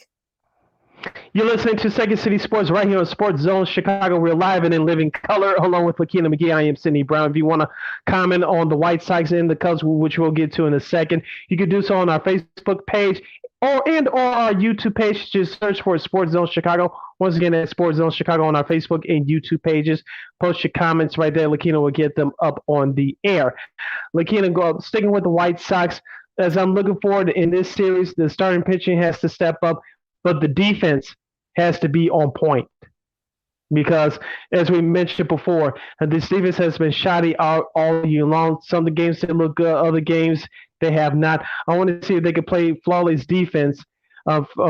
You're listening to Second City Sports right here on Sports Zone Chicago. We're live and in living color, along with Lakeena McGee. I am Sidney Brown. If you want to comment on the White Sox and the Cubs, which we'll get to in a second, you can do so on our Facebook page or our YouTube page. Just search for Sports Zone Chicago. Once again, at Sports Zone Chicago on our Facebook and YouTube pages. Post your comments right there. Lakeena will get them up on the air. Lakeena, sticking with the White Sox, as I'm looking forward in this series, the starting pitching has to step up, but the defense has to be on point. Because, as we mentioned before, this defense has been shoddy all year long. Some of the games they look good, other games they have not. I want to see if they can play flawless defense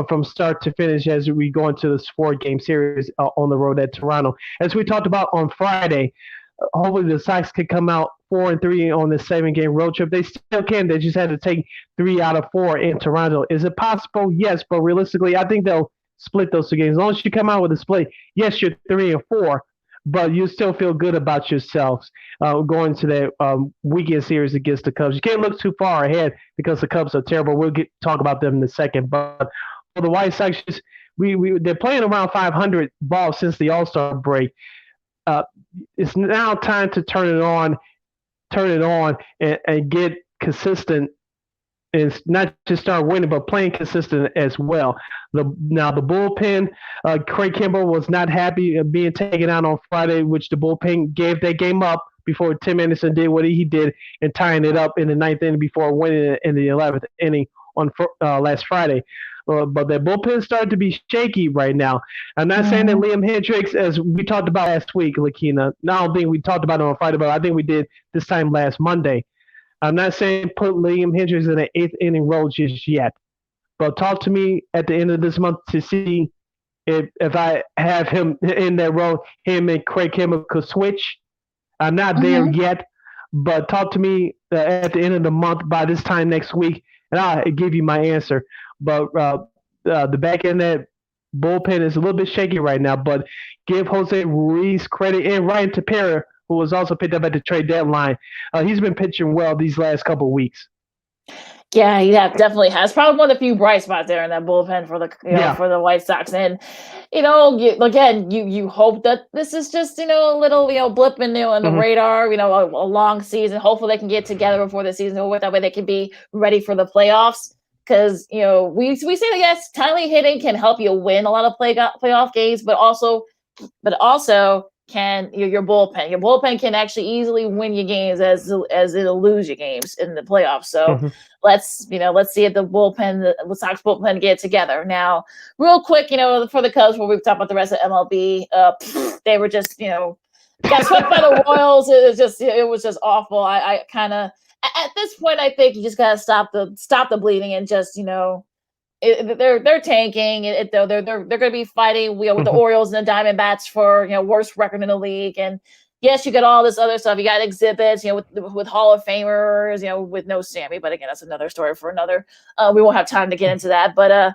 from start to finish as we go into this 4-game series on the road at Toronto. As we talked about on Friday, hopefully the Sox could come out 4-3 on this 7-game road trip. They still can. They just had to take 3 out of 4 in Toronto. Is it possible? Yes, but realistically, I think they'll split those 2 games. As long as you come out with a split, yes, you're 3-4, but you still feel good about yourselves going to that weekend series against the Cubs. You can't look too far ahead because the Cubs are terrible. We'll talk about them in a second. But for the White Sox, they're playing around 500 balls since the All-Star break. It's now time to turn it on and get consistent, and not just start winning, but playing consistent as well. The bullpen, Craig Kimbrell was not happy being taken out on Friday, which the bullpen gave that game up before Tim Anderson did what he did and tying it up in the 9th inning before winning in the 11th inning on last Friday. But the bullpen started to be shaky right now. I'm not saying that Liam Hendricks, as we talked about last week, Lakeena, I don't think we talked about it on Friday, but I think we did this time last Monday. I'm not saying put Liam Hendricks in an 8th inning role just yet. But talk to me at the end of this month to see if I have him in that role, him and Craig Kimbrell could switch. I'm not there yet, but talk to me at the end of the month by this time next week, and I'll give you my answer. But the back end of that bullpen is a little bit shaky right now, but give Jose Ruiz credit, and Ryan Tepera, who was also picked up at the trade deadline. He's been pitching well these last couple of weeks. Yeah, he definitely has. Probably one of the few bright spots there in that bullpen for for the White Sox. And you hope that this is just a little blip in the radar. A long season. Hopefully they can get together before the season over. That way they can be ready for the playoffs. Because we say that yes, timely hitting can help you win a lot of playoff games, but also can your bullpen can actually easily win you games as it'll lose you games in the playoffs. So let's see if the Sox bullpen get together. Now, real quick, for the Cubs, where we've talked about the rest of MLB, they were just got swept by the Royals. It was just awful. I kind of at this point I think you just gotta stop the bleeding and just they're tanking. They're going to be fighting with the Orioles and the Diamondbacks for worst record in the league. And yes, you got all this other stuff. You got exhibits, with Hall of Famers, with no Sammy. But again, that's another story for another. We won't have time to get into that. But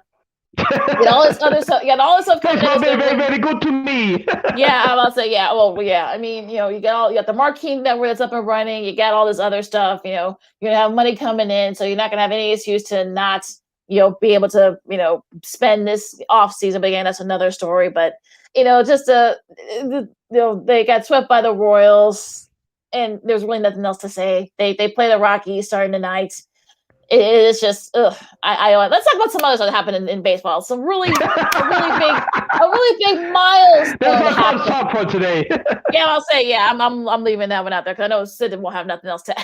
you got all this other stuff. You got all this stuff coming in. Very, very good to me. Yeah, I'm about to say yeah. Well, yeah. I mean, you got the Marquee Network that's up and running. You got all this other stuff. You're gonna have money coming in, so you're not gonna have any excuse to not be able to, spend this off season. But again, that's another story. But, they got swept by the Royals and there's really nothing else to say. They play the Rockies starting tonight. It is just, let's talk about some others that happened in baseball. Some really big milestone. That's what I'm talking for today. Yeah, I'll say, yeah, I'm leaving that one out there because I know Sid won't have nothing else to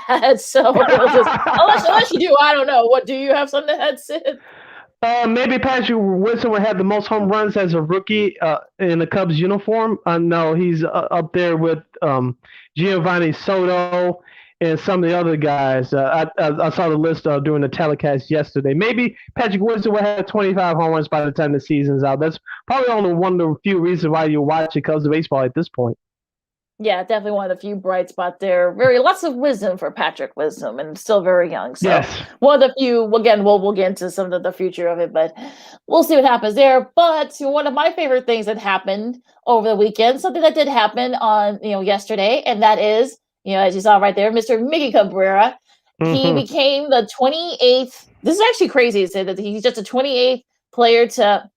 add. So unless you do, I don't know. What do you have something to add, Sid? Maybe Patrick Wilson will have the most home runs as a rookie in the Cubs uniform. I know he's up there with Giovanni Soto and some of the other guys. I saw the list during the telecast yesterday. Maybe Patrick Wilson will have 25 home runs by the time the season's out. That's probably only one of the few reasons why you watch Cubs baseball at this point. Yeah, definitely one of the few bright spots there. Lots of wisdom for Patrick Wisdom, and still very young. So yes. One of the few. Again, we'll get into some of the future of it, but we'll see what happens there. But one of my favorite things that happened over the weekend, something that did happen on yesterday, and that is as you saw right there, Mr. McGee Cabrera. He became the 28th. This is actually crazy to say that he's just a 28th player to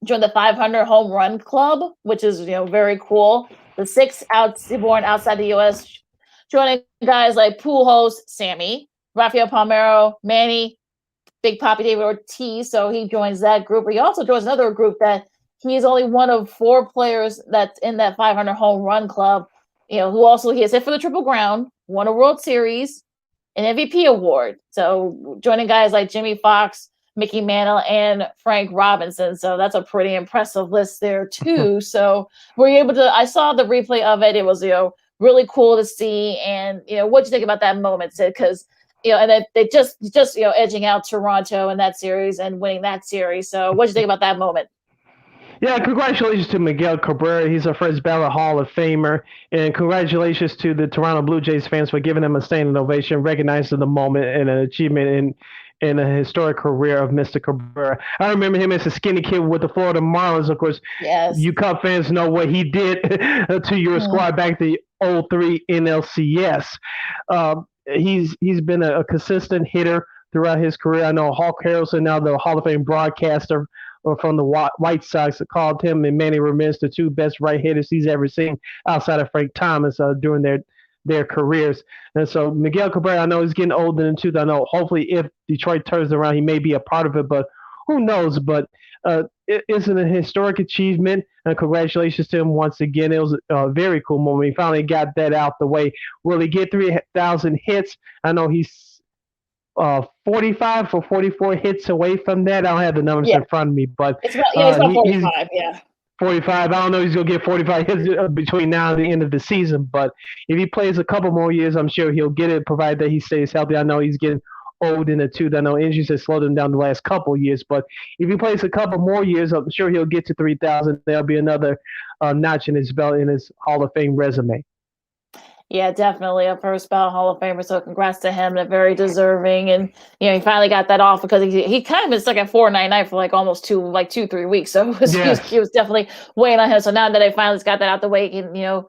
join the 500 home run club, which is very cool. The 6th born outside the U.S., joining guys like Pujols, Sammy, Rafael Palmeiro, Manny, Big Papi David Ortiz. So he joins that group. But he also joins another group that he's only one of 4 players that's in that 500 home run club. Who also he has hit for the Triple Crown, won a World Series, an MVP award. So joining guys like Jimmy Fox, Mickey Mantle, and Frank Robinson. So that's a pretty impressive list there too. So were you able to, I saw the replay of it. It was, really cool to see. And, what'd you think about that moment, Sid? Because, and they just, edging out Toronto in that series and winning that series. So what'd you think about that moment? Yeah, congratulations to Miguel Cabrera. He's a first ballot Hall of Famer. And congratulations to the Toronto Blue Jays fans for giving him a standing ovation, recognizing the moment and an achievement in a historic career of Mr. Cabrera. I remember him as a skinny kid with the Florida Marlins. Of course, yes. You Cub fans know what he did to your squad back to 03 NLCS. He's been a consistent hitter throughout his career. I know Hawk Harrelson, now the Hall of Fame broadcaster from the White Sox, called him and Manny Ramirez the 2 best right hitters he's ever seen outside of Frank Thomas during their careers. And so Miguel Cabrera, I know he's getting older in the tooth. I know hopefully if Detroit turns around, he may be a part of it, but who knows? But it's a historic achievement, and congratulations to him once again. It was a very cool moment. He finally got that out the way. Will he get 3,000 hits? I know he's 45 for 44 hits away from that. I don't have the numbers in front of me, but it's about 45, 45. I don't know if he's going to get 45 hits between now and the end of the season, but if he plays a couple more years, I'm sure he'll get it, provided that he stays healthy. I know he's getting old in the tooth. I know injuries have slowed him down the last couple years, but if he plays a couple more years, I'm sure he'll get to 3,000. There'll be another notch in his belt in his Hall of Fame resume. Yeah, definitely a first ballot Hall of Famer. So congrats to him. They're very deserving. And, he finally got that off because he kind of been stuck at 499 for almost 2-3 weeks. So he was definitely weighing on him. So now that they finally got that out the way, he can,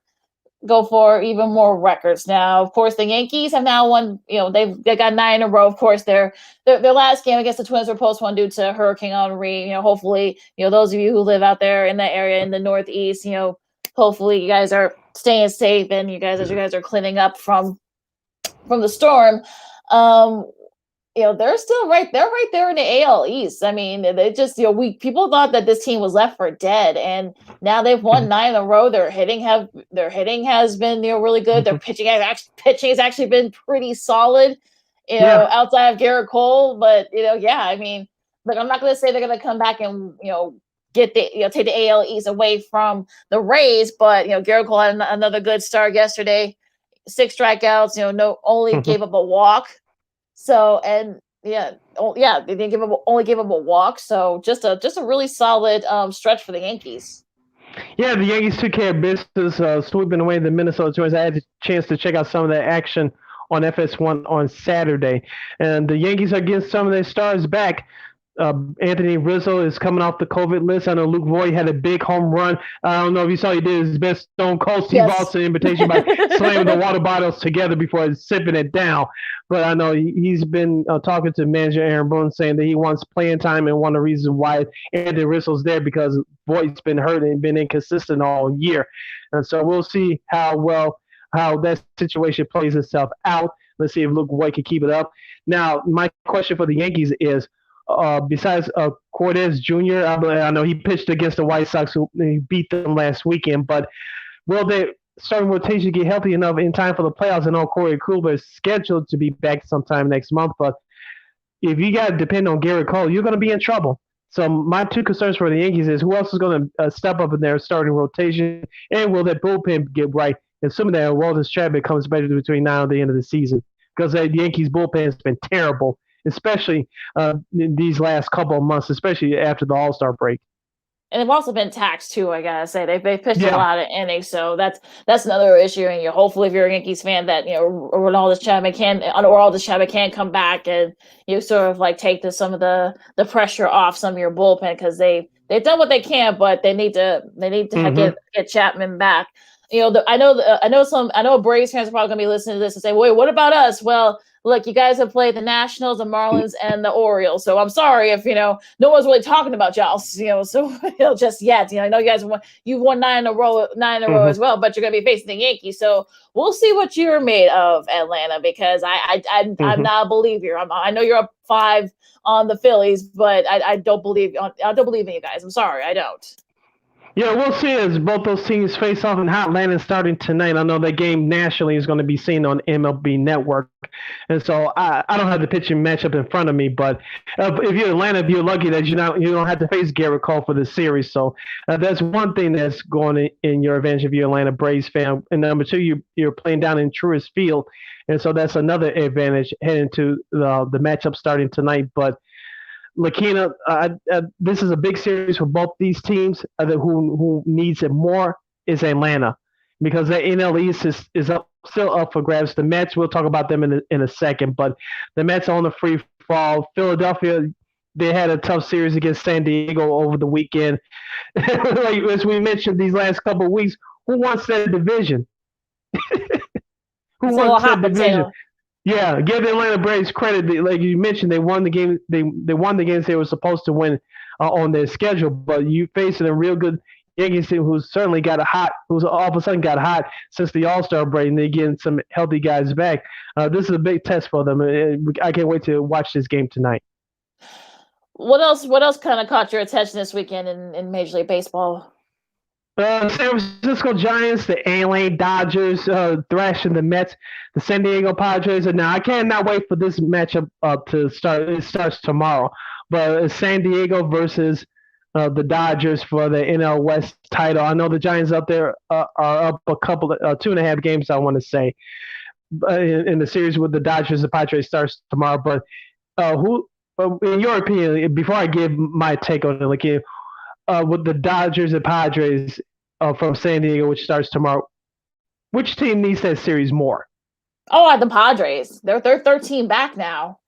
go for even more records. Now, of course, the Yankees have now won, they got 9 in a row. Of course, their last game against the Twins were postponed due to Hurricane Henri. Hopefully, those of you who live out there in that area in the Northeast, hopefully you guys are staying safe and as you guys are cleaning up from the storm. They're still right there in the AL East. I mean, they just, people thought that this team was left for dead, and now they've won 9 in a row. Their hitting has been, really good. Their pitching has actually been pretty solid, outside of Garrett Cole. But, I mean, look, I'm not going to say they're going to come back and, get the take the AL East away from the Rays, but Garrett Cole had another good start yesterday. 6 strikeouts, only gave up a walk. So they didn't only give up a walk. So just a really solid stretch for the Yankees. Yeah, the Yankees took care of business, sweeping away the Minnesota Twins. I had a chance to check out some of that action on FS1 on Saturday, and the Yankees are getting some of their stars back. Anthony Rizzo is coming off the COVID list. I know Luke Voigt had a big home run. I don't know if you saw, he did his best Stone Cold Steve Austin invitation by slamming the water bottles together before sipping it down. But I know he's been talking to manager Aaron Boone, saying that he wants playing time, and one of the reasons why Anthony Rizzo's there because Voigt's been hurt and been inconsistent all year. And so we'll see how that situation plays itself out. Let's see if Luke Voigt can keep it up. Now, my question for the Yankees is, besides Cortez Jr., I know he pitched against the White Sox, who beat them last weekend, but will their starting rotation get healthy enough in time for the playoffs? I know Corey Kluber is scheduled to be back sometime next month, but if you got to depend on Garrett Cole, you're going to be in trouble. So my two concerns for the Yankees is who else is going to step up in their starting rotation, and will that bullpen get right, assuming that Aroldis Chapman comes back between now and the end of the season, because the Yankees bullpen has been terrible, especially in these last couple of months, especially after the All-Star break. And they've also been taxed too. I gotta say they've pitched a lot of innings, so that's another issue. And hopefully, if you're a Yankees fan, that Aroldis Chapman can come back and sort of like take some of the pressure off some of your bullpen, because they've done what they can, but they need to get Chapman back. I know Braves fans are probably gonna be listening to this and say, "Wait, what about us?" Well, look, you guys have played the Nationals, the Marlins, and the Orioles. So I'm sorry if no one's really talking about y'all. So just yet. I know you guys you've won 9 in a row as well, but you're gonna be facing the Yankees. So we'll see what you're made of, Atlanta, because I'm not a believer. I know you're up 5 on the Phillies, but I don't believe in you guys. I'm sorry, I don't. Yeah, we'll see as both those teams face off in Atlanta starting tonight. I know that game nationally is going to be seen on MLB Network. And so I don't have the pitching matchup in front of me, but if you're Atlanta, you're lucky that you don't have to face Garrett Cole for the series. So that's one thing that's going in your advantage if you're Atlanta Braves fan. And number 2, you're playing down in Truist Field. And so that's another advantage heading to the matchup starting tonight. But Lakeena, this is a big series for both these teams. Who needs it more is Atlanta, because the NL East is still up for grabs. The Mets, we'll talk about them in a second, but the Mets are on the free fall. Philadelphia, they had a tough series against San Diego over the weekend. Like, as we mentioned these last couple of weeks, who wants that division? Who wants that division? Yeah, give the Atlanta Braves credit. Like you mentioned, they won the game. They won the games they were supposed to win on their schedule. But you facing a real good Yankees team who's certainly who's all of a sudden got hot since the All-Star break, and they're getting some healthy guys back. This is a big test for them. I can't wait to watch this game tonight. What else kind of caught your attention this weekend in Major League Baseball? San Francisco Giants, the LA Dodgers thrashing the Mets, the San Diego Padres. And now I cannot wait for this matchup to start. It starts tomorrow. But San Diego versus the Dodgers for the NL West title. I know the Giants up there are up a couple of 2.5 games, I want to say, in the series with the Dodgers. The Padres starts tomorrow. But who, in your opinion, before I give my take on it, like, with the Dodgers and Padres from San Diego, which starts tomorrow, which team needs that series more? Oh, the Padres. They're 13 back now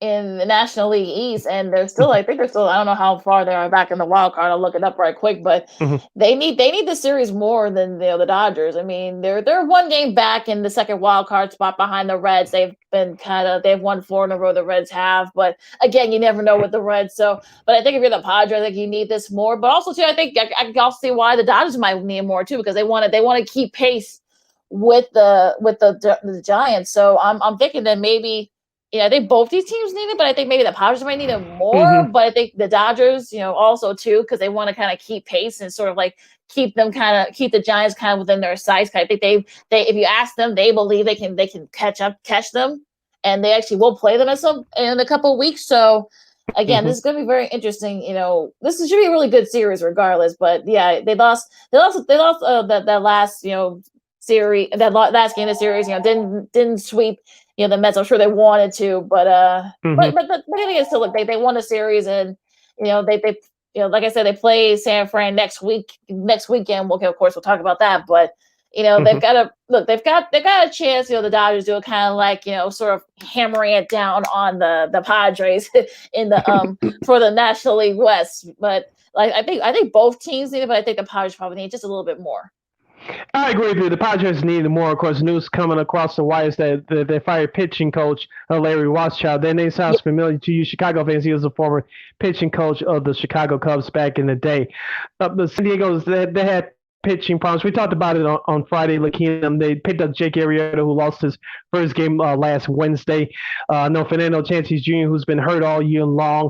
in the National League East, and they're still, I think they're still, I don't know how far they are back in the wild card. I'll look it up right quick, but they need the series more than the Dodgers. I mean, they're 1 game back in the second wild card spot behind the Reds. They've won 4 in a row, the Reds have, but again, you never know with the Reds. So, but I think if you're the Padres, I think you need this more. But also too, I think I can also see why the Dodgers might need more too, because they want to keep pace with the Giants. So I'm thinking that maybe. I think both these teams need it, but I think maybe the Padres might need it more. But I think the Dodgers, also too, because they want to kind of keep pace and sort of like keep the Giants kind of within their sights. I think they if you ask them, they believe they can catch them, and they actually will play them in a couple of weeks. So again, this is going to be very interesting. This should be a really good series regardless. But yeah, they lost that last series, that last game of the series. Didn't sweep. The Mets, I'm sure they wanted to, but but then still, look, they won the series, and they like I said, they play San Fran next weekend. Of course, we'll talk about that, but they've got a chance. The Dodgers do it kind of like sort of hammering it down on the Padres in the for the National League West. But like I think both teams need it, but I think the Padres probably need just a little bit more. I agree with you. The Padres need more. Of course, news coming across the wires that they fired pitching coach Larry Rothschild. That name sounds familiar to you Chicago fans. He was a former pitching coach of the Chicago Cubs back in the day. The San Diego, they had pitching problems. We talked about it on Friday. Lakeena, they picked up Jake Arrieta, who lost his first game last Wednesday. No Fernando Tatis Jr., who's been hurt all year long.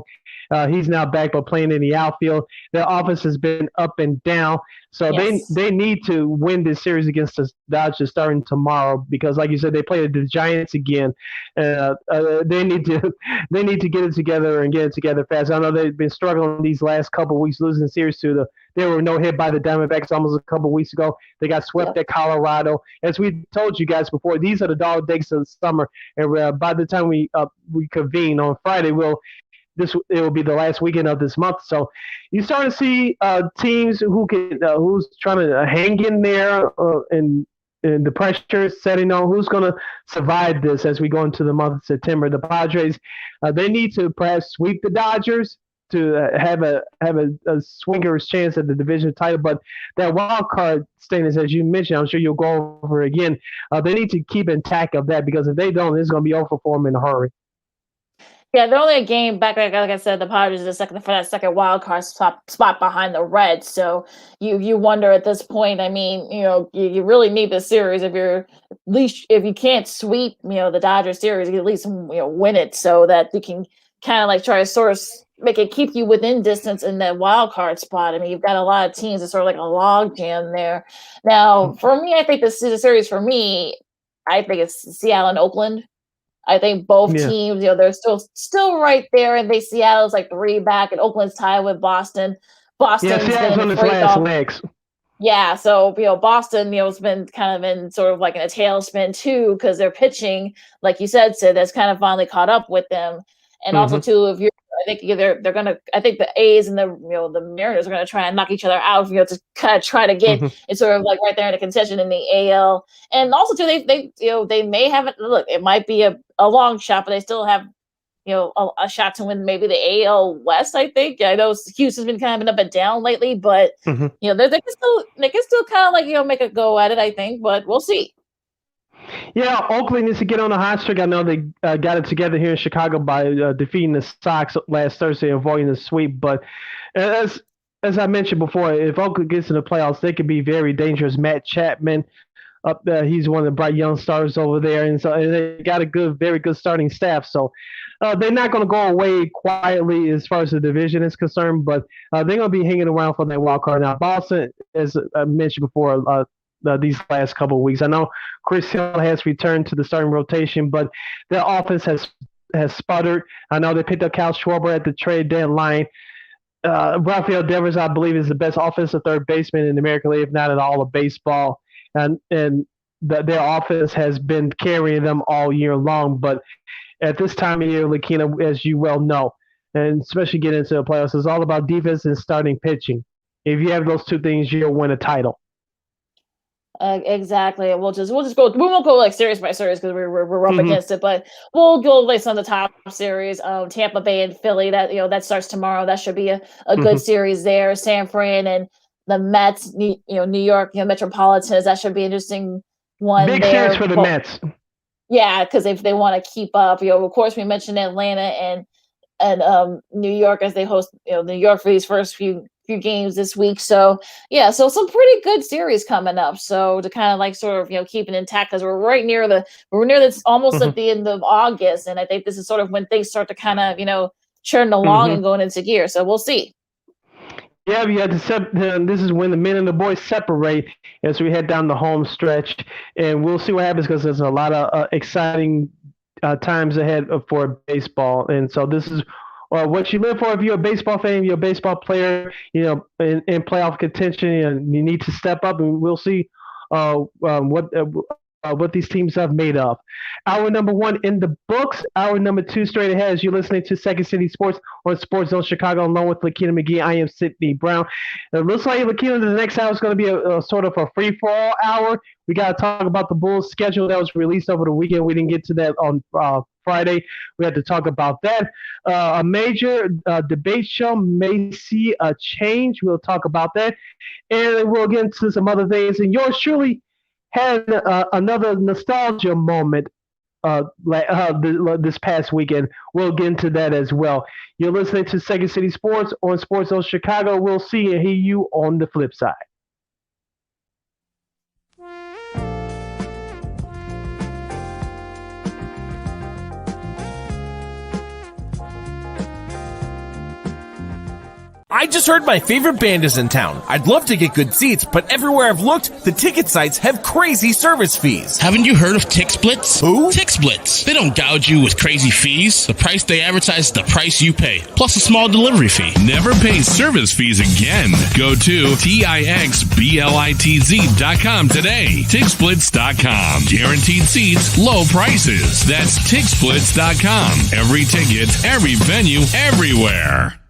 He's now back but playing in the outfield. Their offense has been up and down. So they need to win this series against the Dodgers starting tomorrow because, like you said, they play the Giants again. They need to get it together and get it together fast. I know they've been struggling these last couple of weeks, losing series to they were no hit by the Diamondbacks almost a couple of weeks ago. They got swept at Colorado. As we told you guys before, these are the dog days of the summer, and by the time we convene on Friday, it will be the last weekend of this month. So you start to see teams who's trying to hang in there and the pressure is setting on who's going to survive this as we go into the month of September. The Padres, they need to perhaps sweep the Dodgers to have a swinger's chance at the division title. But that wild card status, as you mentioned, I'm sure you'll go over again. They need to keep intact of that because if they don't, it's going to be over for them in a hurry. Yeah, they're only a game back. Like I said, the Padres are for that second wild card spot behind the Reds. So you wonder at this point. I mean, you really need the series if you can't sweep, the Dodgers series, you at least win it so that you can kind of like try to make it keep you within distance in that wild card spot. I mean, you've got a lot of teams that's sort of like a log jam there. Now, for me, I think the series for me, I think it's Seattle and Oakland. I think both teams, they're still right there, and Seattle's like 3 back, and Oakland's tied with Boston. Seattle's on its last legs. Yeah, so Boston, has been kind of in sort of like in a tailspin too because their pitching, like you said, that's kind of finally caught up with them, and also too, I think the A's and the Mariners are gonna try and knock each other out, to kind of try to get it sort of like right there in the contention in the AL, and also too they may have it. Look, it might be a long shot, but they still have a shot to win maybe the AL West. I think I know Houston's been kind of been up and down lately, but they can still kind of like make a go at it. I think, but we'll see. Yeah, Oakland needs to get on a hot streak. I know they got it together here in Chicago by defeating the Sox last Thursday and avoiding the sweep. But as I mentioned before, if Oakland gets in the playoffs, they could be very dangerous. Matt Chapman up there, he's one of the bright young stars over there, and so they got a very good starting staff. So they're not going to go away quietly as far as the division is concerned, but they're going to be hanging around for that wild card. Now, Boston, as I mentioned before, these last couple of weeks. I know Chris Hill has returned to the starting rotation, but their offense has sputtered. I know they picked up Kyle Schwarber at the trade deadline. Rafael Devers, I believe, is the best offensive third baseman in the American League, if not in all of baseball. And their offense has been carrying them all year long. But at this time of year, Lakeena, as you well know, and especially getting into the playoffs, it's all about defense and starting pitching. If you have those two things, you'll win a title. Exactly. We'll just go. We won't go like series by series because we're up against it, but we'll go like some of the top series. Tampa Bay and Philly. That starts tomorrow. That should be a good series there. San Fran and the Mets. New York. Metropolitans. That should be an interesting one. Big series for the Mets. Yeah, because if they want to keep up, of course we mentioned Atlanta and New York as they host New York for these first few games this week. So so some pretty good series coming up. So to kind of like sort of keep it intact because we're near this almost at the end of August, and I think this is sort of when things start to kind of churn along and going into gear. So we'll see. Yeah, we had to this is when the men and the boys separate as we head down the home stretch, and we'll see what happens because there's a lot of exciting times ahead for baseball, and so this is what you live for. If you're a baseball fan, you're a baseball player, in playoff contention, you need to step up, and we'll see what these teams have made of. Hour number 1 in the books. Hour number 2 straight ahead as you're listening to Second City Sports on Sports Zone Chicago along with Lakeena McGee. I am Sidney Brown. It looks like Lakeena, the next hour is going to be a sort of a free-for-all hour. We got to talk about the Bulls schedule that was released over the weekend. We didn't get to that on Friday. We had to talk about that. A major debate show may see a change. We'll talk about that. And we'll get into some other things. And yours truly had another nostalgia moment this past weekend. We'll get into that as well. You're listening to Second City Sports on Sports Zone Chicago. We'll see and hear you on the flip side. I just heard my favorite band is in town. I'd love to get good seats, but everywhere I've looked, the ticket sites have crazy service fees. Haven't you heard of TixSplits? Who? TixSplits. They don't gouge you with crazy fees. The price they advertise is the price you pay, plus a small delivery fee. Never pay service fees again. Go to TixSplitz.com today. TixSplits.com. Guaranteed seats, low prices. That's TixSplitz.com. Every ticket, every venue, everywhere.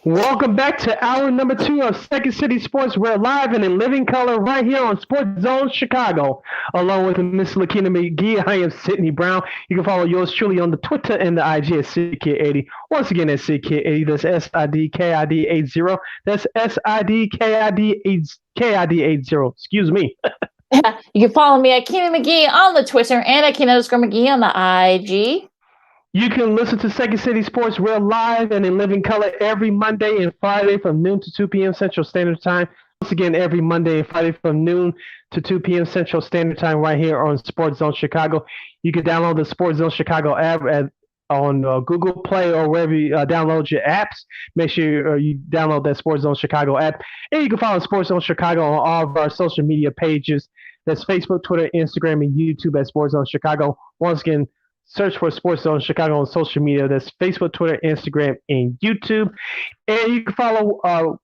Welcome back to hour number 2 of Second City Sports. We're live and in living color right here on Sports Zone Chicago. Along with Miss Lakeena McGee, I am Sidney Brown. You can follow yours truly on the Twitter and the IG at SidKid80. Once again, that's SidKid80. That's SIDKID80. That's SIDKID80. Excuse me. You can follow me at Keena McGee on the Twitter and at Keena_McGee on the IG. You can listen to Second City Sports real live and in living color every Monday and Friday from noon to 2 p.m. Central Standard Time. Once again, every Monday and Friday from noon to 2 p.m. Central Standard Time right here on Sports Zone Chicago. You can download the Sports Zone Chicago app on Google Play or wherever you download your apps. Make sure you download that Sports Zone Chicago app. And you can follow Sports Zone Chicago on all of our social media pages. That's Facebook, Twitter, Instagram, and YouTube at Sports Zone Chicago. Once again, search for Sports Zone Chicago on social media. That's Facebook, Twitter, Instagram, and YouTube. And you can follow our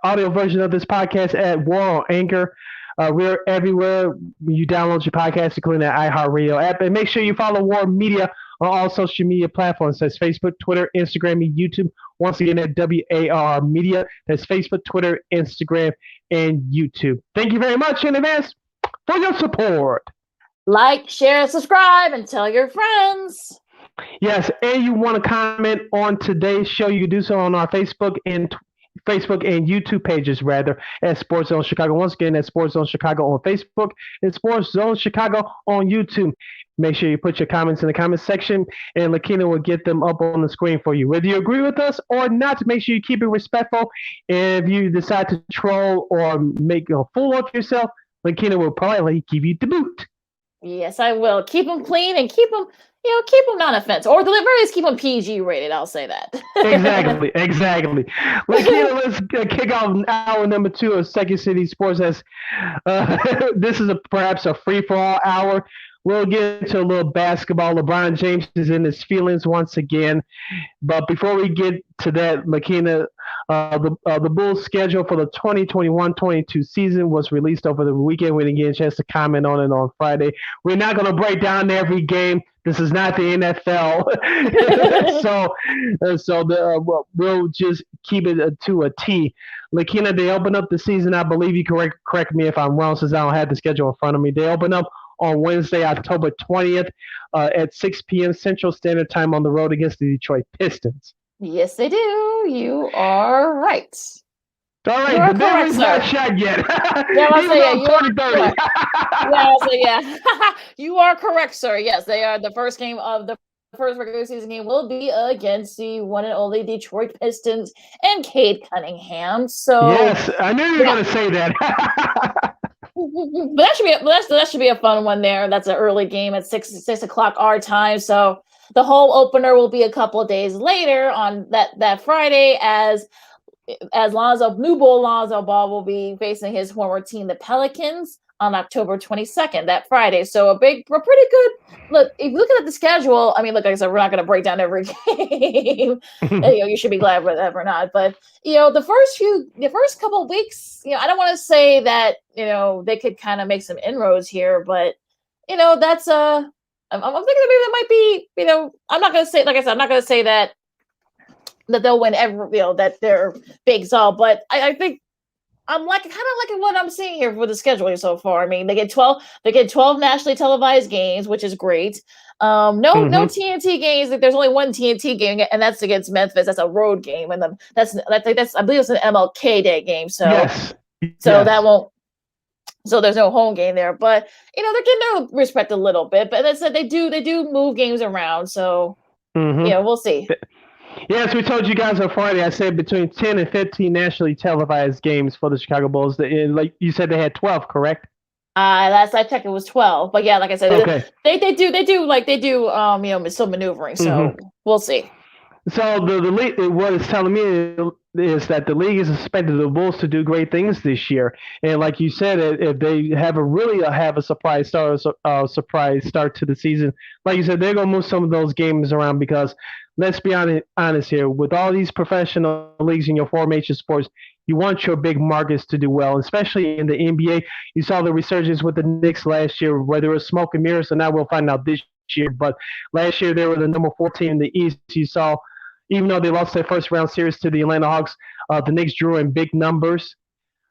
audio version of this podcast at War on Anchor. We're everywhere you download your podcast, including the iHeartRadio app. And make sure you follow War Media on all social media platforms. That's Facebook, Twitter, Instagram, and YouTube. Once again, at WAR Media. That's Facebook, Twitter, Instagram, and YouTube. Thank you very much in advance for your support. Like, share, subscribe, and tell your friends. Yes, and you want to comment on today's show, you can do so on our Facebook and YouTube pages, rather, at Sports Zone Chicago. Once again, at Sports Zone Chicago on Facebook and Sports Zone Chicago on YouTube. Make sure you put your comments in the comment section, and Lakeena will get them up on the screen for you. Whether you agree with us or not, make sure you keep it respectful. And if you decide to troll or make a fool of yourself, Lakeena will politely give you the boot. Yes, I will. Keep them clean and keep them non-offensive. Or the very least, keep them PG rated. I'll say that. Exactly. Lakeena, let's kick off hour number 2 of Second City Sports. As this is perhaps a free-for-all hour. We'll get into a little basketball. LeBron James is in his feelings once again. But before we get to that, Lakeena, The Bulls' schedule for the 2021-22 season was released over the weekend. We didn't get a chance to comment on it on Friday. We're not going to break down every game. This is not the NFL, we'll just keep it to a T. Lakeena, they open up the season. I believe you correct me if I'm wrong, since I don't have the schedule in front of me. They open up on Wednesday, October 20th, at 6 p.m. Central Standard Time on the road against the Detroit Pistons. Yes, they do. You are right. All right, the battery's not shot yet. Yeah, I'll say, yeah, you are correct, sir. Yes, they are. The first game of the first regular season game will be against the one and only Detroit Pistons and Cade Cunningham. So yes, I knew you were going to say that. But that should be a fun one there. That's an early game at 6 o'clock our time. So the whole opener will be a couple of days later on that Friday as Lonzo Ball will be facing his former team, the Pelicans, on October 22nd, that Friday. So we're pretty good. Look, if you're looking at the schedule, I mean, look, like I said, we're not going to break down every game. You should be glad we're not. But, the first couple of weeks, I don't want to say that, they could kind of make some inroads here, but, that's, I'm thinking that maybe that might be, I'm not going to say, like I said, I'm not going to say that they'll win every, that they're big all, but I think I'm kind of liking what I'm seeing here for the scheduling so far. I mean, they get 12 nationally televised games, which is great. No TNT games. There's only one TNT game, and that's against Memphis. That's a road game, and that's I believe it's an MLK Day game. So that won't. So there's no home game there, but they're getting their respect a little bit. But that's they do move games around. So we'll see. Yes, we told you guys on Friday. I said between 10 and 15 nationally televised games for the Chicago Bulls. Like you said, they had 12, correct? Last I checked, it was 12. But yeah, like I said, they do still maneuvering. So we'll see. So the league, what it's telling me is that the league is expecting the Bulls to do great things this year. And like you said, if they have a surprise start to the season, like you said, they're gonna move some of those games around because. Let's be honest here. With all these professional leagues in your four major sports, you want your big markets to do well, especially in the NBA. You saw the resurgence with the Knicks last year, whether it was smoke and mirrors, and now we'll find out this year. But last year, they were the number 4 team in the East. You saw, even though they lost their first round series to the Atlanta Hawks, the Knicks drew in big numbers.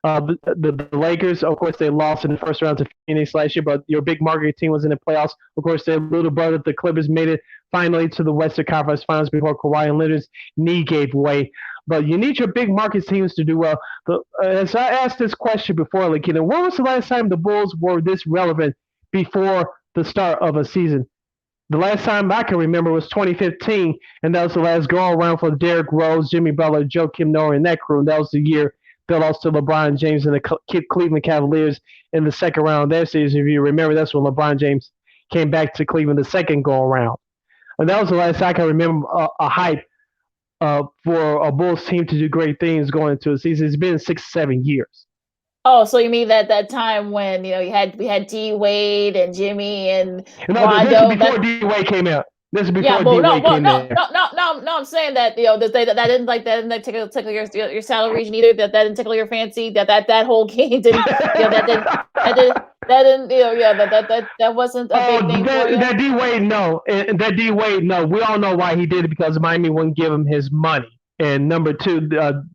The Lakers, of course, they lost in the first round to Phoenix last year, but your big market team was in the playoffs. Of course, their little brother, the Clippers, made it finally to the Western Conference Finals before Kawhi and Leonard's knee gave way. But you need your big market teams to do well. As I asked this question before, Lakeena, when was the last time the Bulls were this relevant before the start of a season? The last time I can remember was 2015, and that was the last go-around for Derrick Rose, Jimmy Butler, Joakim Noah, and that crew. And that was the year they lost to LeBron James and the Cleveland Cavaliers in the second round of their series. If you remember, that's when LeBron James came back to Cleveland the second go-around. And that was the last I can remember a hype for a Bulls team to do great things going into a season. It's been 6-7 years. Oh, so you mean that time when we had D Wade and Jimmy and Rondo? This is before D Wade came out. This is before D Wade came out. No. I'm saying that that didn't tickle your salary either. That didn't tickle your fancy. That whole game didn't. That wasn't a big thing for you. That D Wade, no. That D Wade, no. We all know why he did it, because Miami wouldn't give him his money. And number two,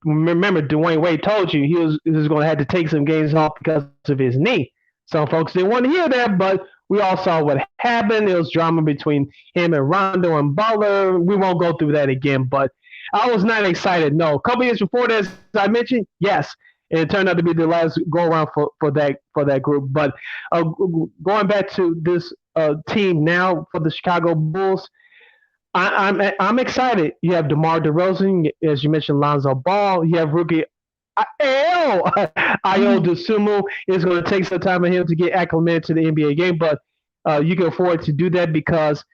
remember Dwayne Wade told you he was going to have to take some games off because of his knee. Some folks didn't want to hear that, but we all saw what happened. There was drama between him and Rondo and Butler. We won't go through that again, but I was not excited. No, a couple years before that, as I mentioned, yes, and it turned out to be the last go around for that group. But going back to this team now for the Chicago Bulls. I'm excited. You have DeMar DeRozan, as you mentioned, Lonzo Ball. You have rookie Ayo Dosunmu. It's going to take some time for him to get acclimated to the NBA game, but you can afford to do that because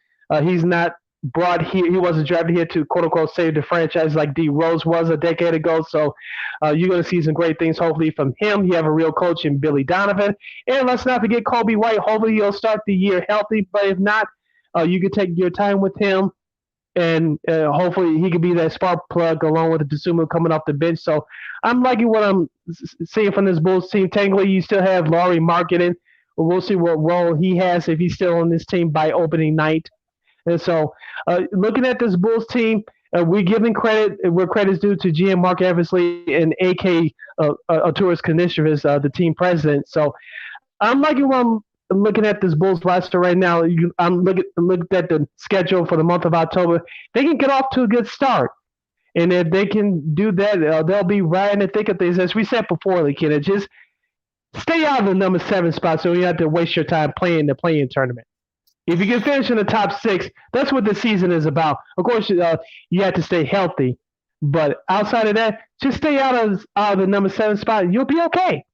he's not brought here. He wasn't drafted here to quote unquote save the franchise like D Rose was a decade ago. So you're going to see some great things hopefully from him. You have a real coach in Billy Donovan, and let's not forget Kobe White. Hopefully he'll start the year healthy, but if not, you can take your time with him. and hopefully he could be that spark plug along with Dosunmu coming off the bench. So I'm liking what I'm seeing from this Bulls team. Technically, you still have Laurie Marketing. We'll see what role he has if he's still on this team by opening night. And so looking at this Bulls team, we're giving credit where credit's due to GM Mark Eversley and AK Arturas Kanishevich, the team president. So I'm liking what I'm looking at this Bulls roster right now. I'm looking at the schedule for the month of October. They can get off to a good start. And if they can do that, they'll be right in the thick of things. As we said before, Lakeena, just stay out of the number 7 spot so you don't have to waste your time playing the play-in tournament. If you can finish in the top 6, that's what the season is about. Of course, you have to stay healthy. But outside of that, just stay out of the number 7 spot and you'll be okay.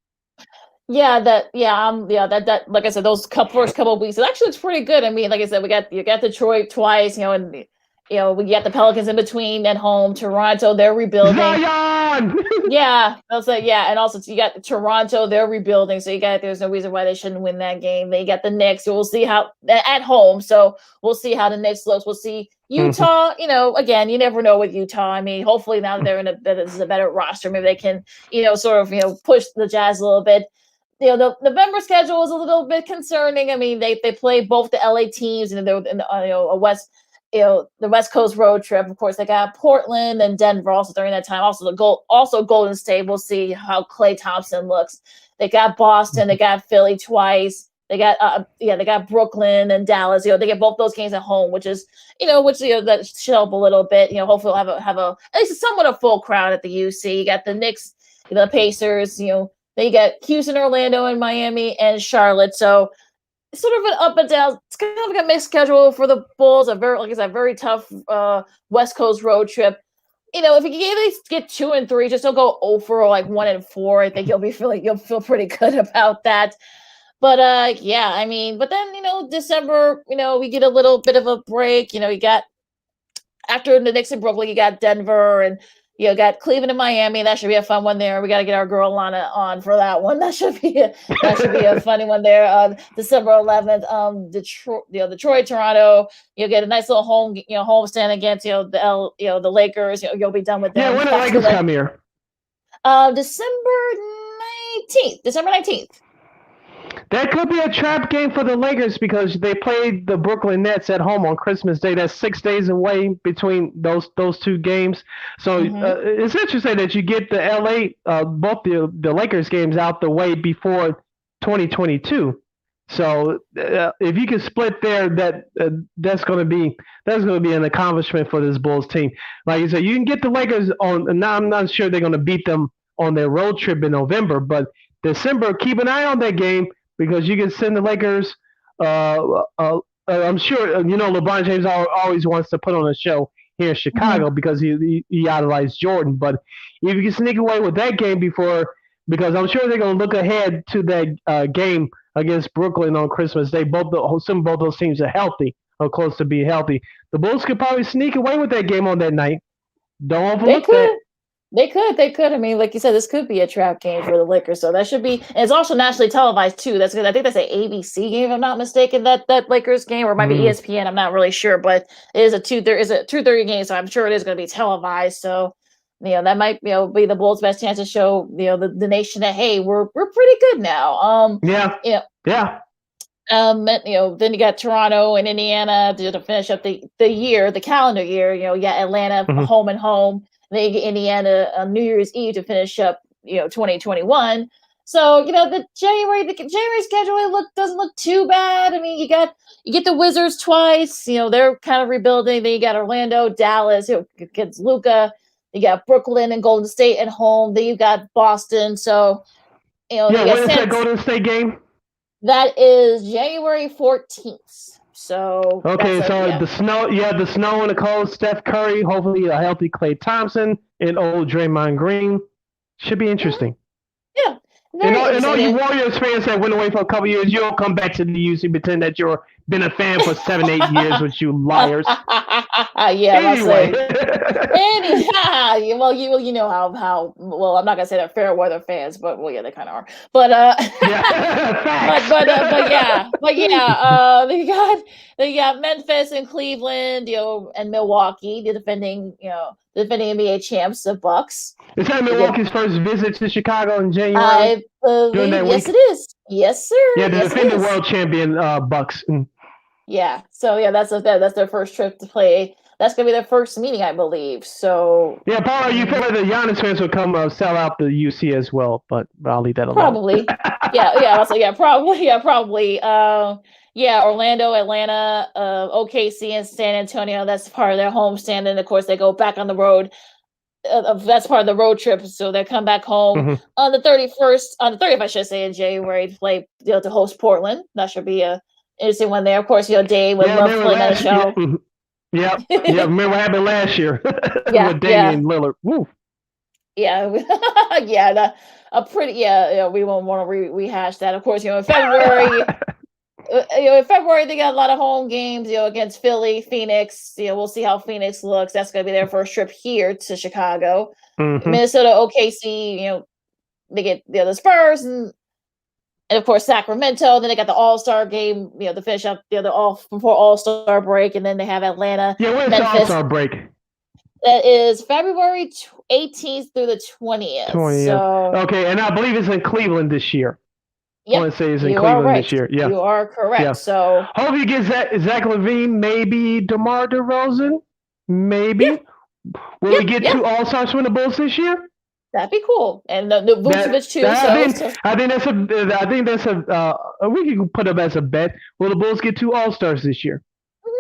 That like I said, those first couple of weeks, it actually looks pretty good. I mean, like I said, you got Detroit twice, and we got the Pelicans in between at home. Toronto, they're rebuilding. Zion! And also you got Toronto, they're rebuilding. So there's no reason why they shouldn't win that game. Then you got the Knicks. So we'll see how at home. So we'll see how the Knicks looks. We'll see Utah. Again, you never know with Utah. I mean, hopefully now that this is a better roster, maybe they can push the Jazz a little bit. The November schedule is a little bit concerning. I mean, they play both the LA teams and they're in the West Coast road trip. Of course, they got Portland and Denver also during that time. Also Golden State. We'll see how Klay Thompson looks. They got Boston. They got Philly twice. They got Brooklyn and Dallas. They get both those games at home, which that should help a little bit. Hopefully we'll have at least somewhat a full crowd at the UC. You got the Knicks, the Pacers. They got Houston, Orlando, and Miami, and Charlotte. So it's sort of an up and down. It's kind of like a mixed schedule for the Bulls. Very tough West Coast road trip. If you can at least get 2 and 3, just don't go 0 for 1 and 4. I think you'll feel pretty good about that. But but then December, we get a little bit of a break. You got after the Knicks and Brooklyn, you got Denver and. You got Cleveland and Miami. That should be a fun one there. We got to get our girl Lana on for that one. That should be a funny one there. December 11th. Detroit, Toronto. You'll get a nice little home stand against the Lakers. You'll be done with them. Yeah, when do the Lakers come here? December 19th. That could be a trap game for the Lakers because they played the Brooklyn Nets at home on Christmas Day. That's 6 days away between those 2 games. So it's interesting that you get the both the Lakers games out the way before 2022. So if you can split there, that's going to be an accomplishment for this Bulls team. Like you said, you can get the Lakers on. Now I'm not sure they're going to beat them on their road trip in November, but December, keep an eye on that game. Because you can send the Lakers, I'm sure, LeBron James always wants to put on a show here in Chicago because he idolized Jordan. But if you can sneak away with that game because I'm sure they're going to look ahead to that game against Brooklyn on Christmas Day. Both those teams are healthy or close to being healthy. The Bulls could probably sneak away with that game on that night. Don't overlook that. They could. I mean, like you said, this could be a trap game for the Lakers. So that should be, and it's also nationally televised too. That's good. I think that's an ABC game, if I'm not mistaken. That Lakers game, or it might be ESPN. I'm not really sure, but it is a 2:30 game, so I'm sure it is going to be televised. So, that might be the Bulls' best chance to show the nation that hey, we're pretty good now. Yeah. Then you got Toronto and Indiana to finish up the year, the calendar year. You got Atlanta home and home. They get Indiana on New Year's Eve to finish up, 2021. So, the January schedule doesn't look too bad. I mean, you get the Wizards twice. They're kind of rebuilding. Then you got Orlando, Dallas, against Luka. You got Brooklyn and Golden State at home. Then you got Boston. So, when is that Golden State game? That is January 14th. So the snow, the snow and the cold. Steph Curry, hopefully a healthy Klay Thompson and old Draymond Green. Should be interesting. Yeah. And all you Warriors fans that went away for a couple of years, you'll come back to the UC, pretend that you've been a fan for 7-8 years, with you liars. Yeah. Anyway. You know how well, I'm not gonna say they're fair weather fans, but well, yeah, they kind of are. But they got Memphis and Cleveland, and Milwaukee, the defending NBA champs, the Bucks. Is that Milwaukee's first visit to Chicago in January? I believe yes, it is. Yes, sir. Yeah, the defending world champion Bucks. Yeah, so that's their first trip to play. That's gonna be their first meeting, I believe. So yeah, Paul, you feel like the Giannis fans will come sell out the UC as well, but I'll leave that alone. Probably, probably. Orlando, Atlanta, OKC, and San Antonio. That's part of their homestand, and of course they go back on the road. That's part of the road trip, so they come back home on the 30th, I should say, in January to play, to host Portland. That should be a interesting one there. Of course, Dave would love playing on the show. Yeah. Remember what happened last year with Damian Lillard. Woo. Yeah, we won't want to rehash that. Of course, in February. In February they got a lot of home games, against Philly, Phoenix. We'll see how Phoenix looks. That's going to be their first trip here to Chicago. Minnesota, OKC. They get the Spurs and of course Sacramento. Then they got the All-Star game. To finish up before All-Star break, and then they have Atlanta. Yeah, when's the All-Star break? That is February 18th through the 20th. So, okay, and I believe it's in Cleveland this year. Yep. I want to say it's in Cleveland this year. Yeah, you are correct. Yeah. So hope you get Zach LaVine, maybe DeMar DeRozan, maybe. Yeah. Will we get two All-Stars from the Bulls this year? That'd be cool, and the Vucevic too. I think that's we can put up as a bet. Will the Bulls get two All-Stars this year?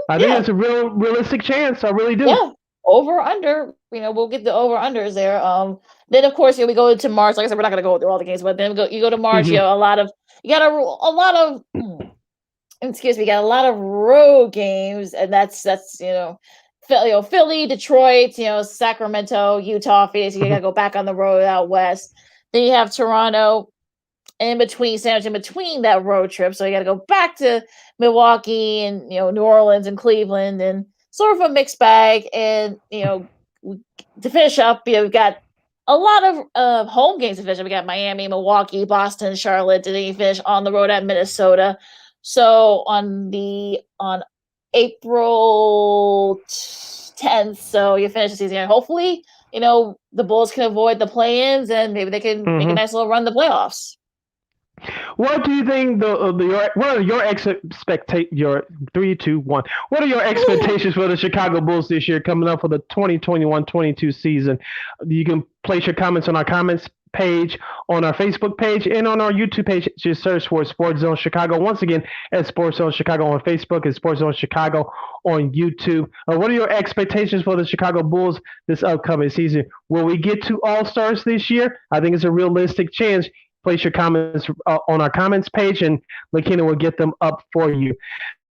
I think that's a realistic chance. I really do. Yeah, over under. We'll get the over unders there. Then of course, we go into March. Like I said, we're not going to go through all the games, but then you go to March. You got a lot of road games, and that's Philly, Detroit, Sacramento, Utah, Phoenix. You got to go back on the road out west. Then you have Toronto in between that road trip. So you got to go back to Milwaukee and New Orleans and Cleveland, and sort of a mixed bag. And to finish up, we've got a lot of home games to finish. We got Miami, Milwaukee, Boston, Charlotte, and then you finish on the road at Minnesota. So on April 10th, so you finish the season. Hopefully, the Bulls can avoid the play-ins, and maybe they can make a nice little run the playoffs. What do you think? What are your expectations? Your 3, 2, 1. What are your expectations for the Chicago Bulls this year, coming up for the 2021-22 season? You can place your comments on our comments page, on our Facebook page, and on our YouTube page. Just search for Sports Zone Chicago. Once again, at Sports Zone Chicago on Facebook and Sports Zone Chicago on YouTube. What are your expectations for the Chicago Bulls this upcoming season? Will we get two All-Stars this year? I think it's a realistic chance. Place your comments on our comments page, and Lakeena will get them up for you.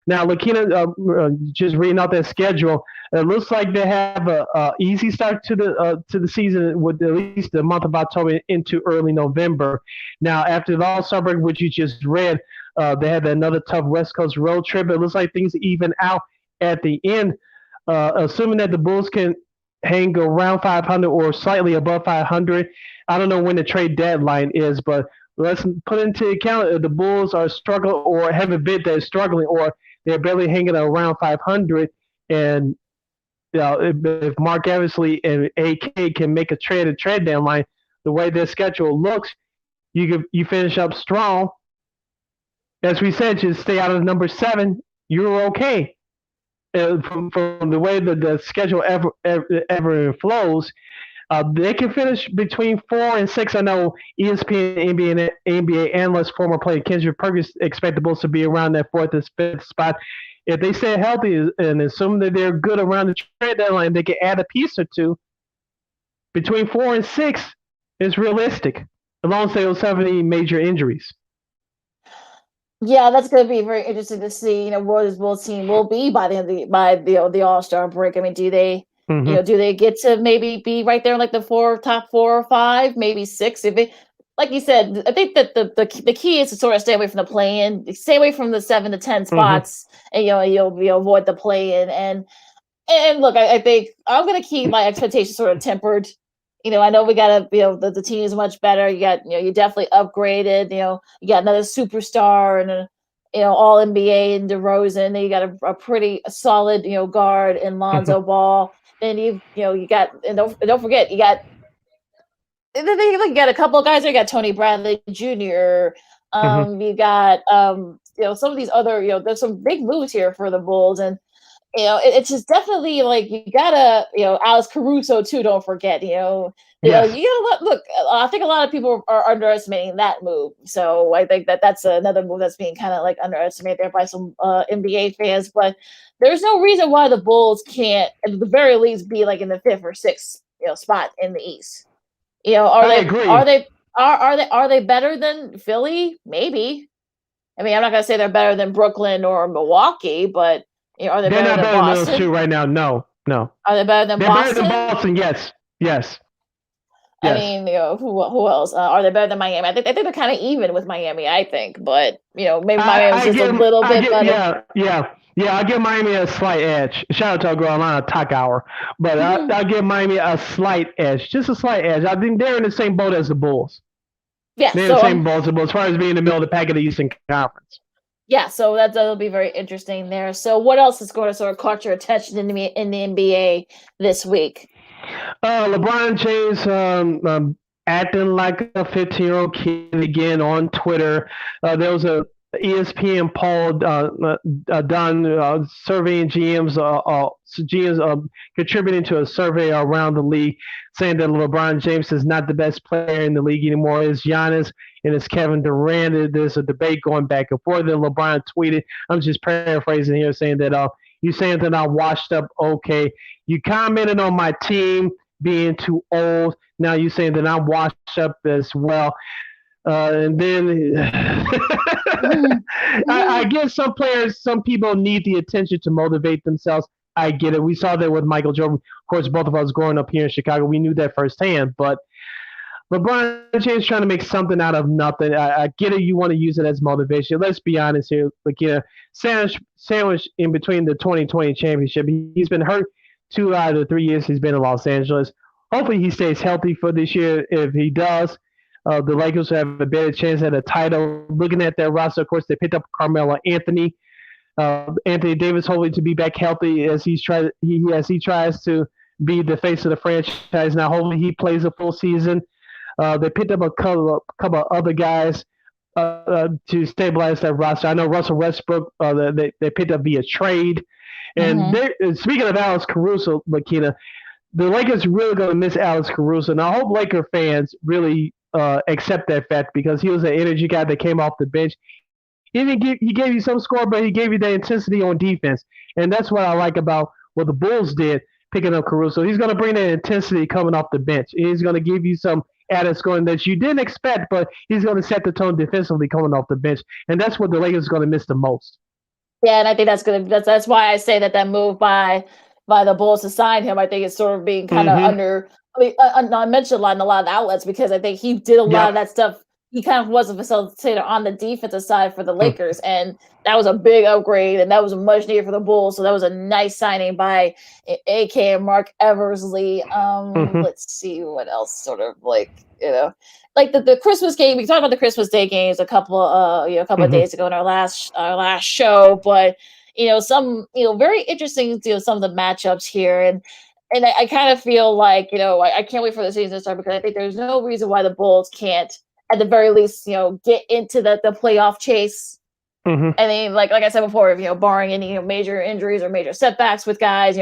Now, Lakeena, just reading out their schedule, it looks like they have a easy start to the season with at least the month of October into early November. Now, after the All-Star break, which you just read, they had another tough West Coast road trip. It looks like things even out at the end, assuming that the Bulls can hang around 500 or slightly above 500. I don't know when the trade deadline is, but let's put into account if the Bulls are struggling or have a bid that is struggling, or they're barely hanging around 500. And if Mark Eversley and AK can make a trade deadline, the way their schedule looks, you finish up strong. As we said, just stay out of number 7. You're okay. From the way the schedule ever flows, they can finish between 4 and 6. I know ESPN, NBA analyst, former player Kendrick Perkins expect the Bulls to be around that 4th and 5th spot. If they stay healthy and assume that they're good around the trade deadline, they can add a piece or two. Between 4 and 6 is realistic, as long as they don't have any major injuries. Yeah, that's going to be very interesting to see. Where this Bulls team will be by the All-Star break. I mean, do they get to maybe be right there in like the top 4 or 5, maybe 6? If they, like you said, I think that the key is to sort of stay away from the play-in, stay away from the 7 to 10 spots, and you'll avoid the play-in. And And look, I think I'm going to keep my expectations sort of tempered. I know we got to, the team is much better. You got, you definitely upgraded. You got another superstar and all NBA in DeRozan. Then you got a pretty solid, guard in Lonzo Ball. Then you got, and don't forget, you got a couple of guys there. You got Tony Bradley Jr. You got some of these other, there's some big moves here for the Bulls, and it's just definitely like you gotta, Alex Caruso too. Don't forget, Yes. you gotta look. I think a lot of people are underestimating that move. So I think that's another move that's being kind of like underestimated there by some NBA fans. But there's no reason why the Bulls can't, at the very least, be like in the 5th or 6th, spot in the East. I agree. Are they better than Philly? Maybe. I mean, I'm not gonna say they're better than Brooklyn or Milwaukee, but are they They're better not than better Boston? than those two right now. No. Are they better than They're Boston? better than Boston. Yes. I mean, who else? Are they better than Miami? I think they're kind of even with Miami. I think, but maybe Miami's just a little bit better. Yeah. I'll give Miami a slight edge. Shout out to our girl Alana Tuckhour, but I'll give Miami a slight edge, just a slight edge. I think they're in the same boat as the Bulls. Yeah, they're in the same boat as the Bulls as far as being in the middle of the pack of the Eastern Conference. Yeah, so that'll be very interesting there. So what else is going to sort of caught your attention in the NBA this week? LeBron James acting like a 15-year-old kid again on Twitter. There was a ESPN poll done surveying GMs contributing to a survey around the league, saying that LeBron James is not the best player in the league anymore. It's Giannis and it's Kevin Durant. There's a debate going back and forth. Then LeBron tweeted, I'm just paraphrasing here, saying that you saying that I'm washed up. Okay, you commented on my team being too old. Now you saying that I'm washed up as well. And then I guess some people need the attention to motivate themselves. I get it. We saw that with Michael Jordan. Of course, both of us growing up here in Chicago, we knew that firsthand. But LeBron James trying to make something out of nothing. I get it. You want to use it as motivation. Let's be honest here. Sandwich in between the 2020 championship. He's been hurt 2 out of the 3 years he's been in Los Angeles. Hopefully he stays healthy for this year. If he does, the Lakers have a better chance at a title. Looking at their roster, of course, they picked up Carmelo Anthony. Anthony Davis, hopefully to be back healthy as he tries to be the face of the franchise. Now, hopefully he plays a full season. They picked up a couple of other guys to stabilize that roster. I know Russell Westbrook, they picked up via trade. And speaking of Alex Caruso, Lakeena, the Lakers really going to miss Alex Caruso. And I hope Laker fans really accept that fact, because he was an energy guy that came off the bench. He gave you some score, but he gave you the intensity on defense. And that's what I like about what the Bulls did, picking up Caruso. He's going to bring that intensity coming off the bench. He's going to give you some added scoring that you didn't expect, but he's going to set the tone defensively coming off the bench. And that's what the Lakers are going to miss the most. Yeah, and I think that's why I say that move by the Bulls to sign him, I think it's sort of being kind of under. I mean, I mentioned a lot in a lot of outlets, because I think he did a lot of that stuff. He kind of was a facilitator on the defensive side for the Lakers, and that was a big upgrade, and that was much needed for the Bulls. So that was a nice signing by AK and Mark Eversley. Let's see what else sort of like the Christmas game. We talked about the Christmas Day games a couple of days ago in our last show, but some very interesting some of the matchups here, and I kind of feel like I can't wait for the season to start, because I think there's no reason why the Bulls can't, at the very least, get into the playoff chase. I mean, like I said before, barring any major injuries or major setbacks with guys,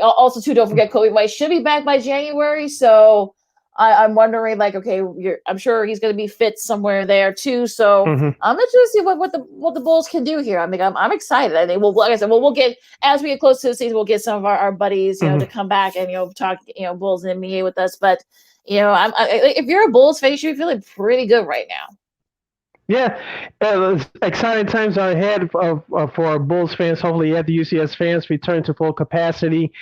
also too, don't forget Kobe White should be back by January, so I'm wondering, like, okay, I'm sure he's going to be fit somewhere there too. So I'm interested to see what the Bulls can do here. I mean, I'm excited. I think like I said, we'll get, as we get close to the season, we'll get some of our buddies, to come back and talk, Bulls and NBA with us. But if you're a Bulls fan, you should be feeling pretty good right now. Yeah, exciting times are ahead for Bulls fans. Hopefully, the UCS fans return to full capacity,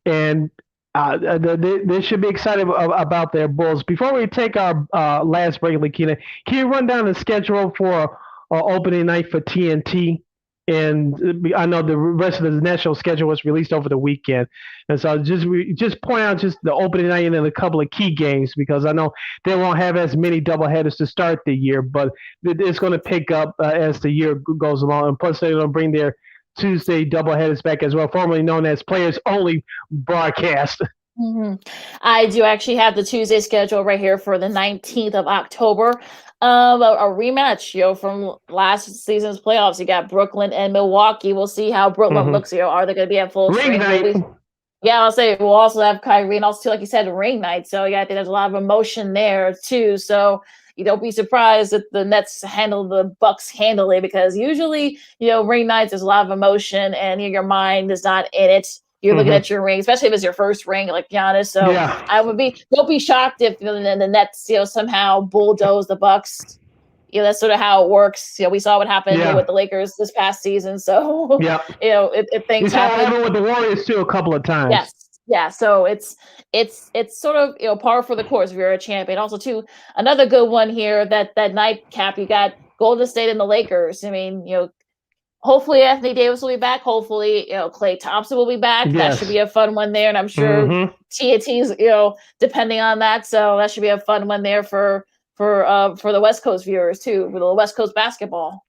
and they should be excited about their Bulls. Before we take our last break, Lakeena, can you run down the schedule for opening night for TNT? and I know the rest of the national schedule was released over the weekend, and so just point out just the opening night and then a couple of key games because I know they won't have as many doubleheaders to start the year, but it's going to pick up as the year goes along, and plus they're going to bring their Tuesday doubleheaders back as well, formerly known as players only broadcast. Mm-hmm. I do actually have the Tuesday schedule right here for the 19th of October. A rematch, from last season's playoffs. You got Brooklyn and Milwaukee. We'll see how Brooklyn looks. Are they going to be at full strength? Yeah, I'll say we'll also have Kyrie and also, like you said, ring night. So yeah, I think there's a lot of emotion there too. So you don't be surprised that the Nets handle the Bucks handily because usually, ring nights there's a lot of emotion and your mind is not in it. You're looking at your ring, especially if it's your first ring, like Giannis. So yeah. Don't be shocked if the Nets, somehow bulldoze the Bucks. That's sort of how it works. We saw what happened with the Lakers this past season. So if things happen with the Warriors too a couple of times. Yes, yeah. So it's sort of par for the course if you're a champion. Also, too, another good one here that nightcap. You got Golden State and the Lakers. Hopefully Anthony Davis will be back. Hopefully, Klay Thompson will be back. Yes. That should be a fun one there. And I'm sure TNT's, depending on that. So that should be a fun one there for the West Coast viewers too, with the West Coast basketball.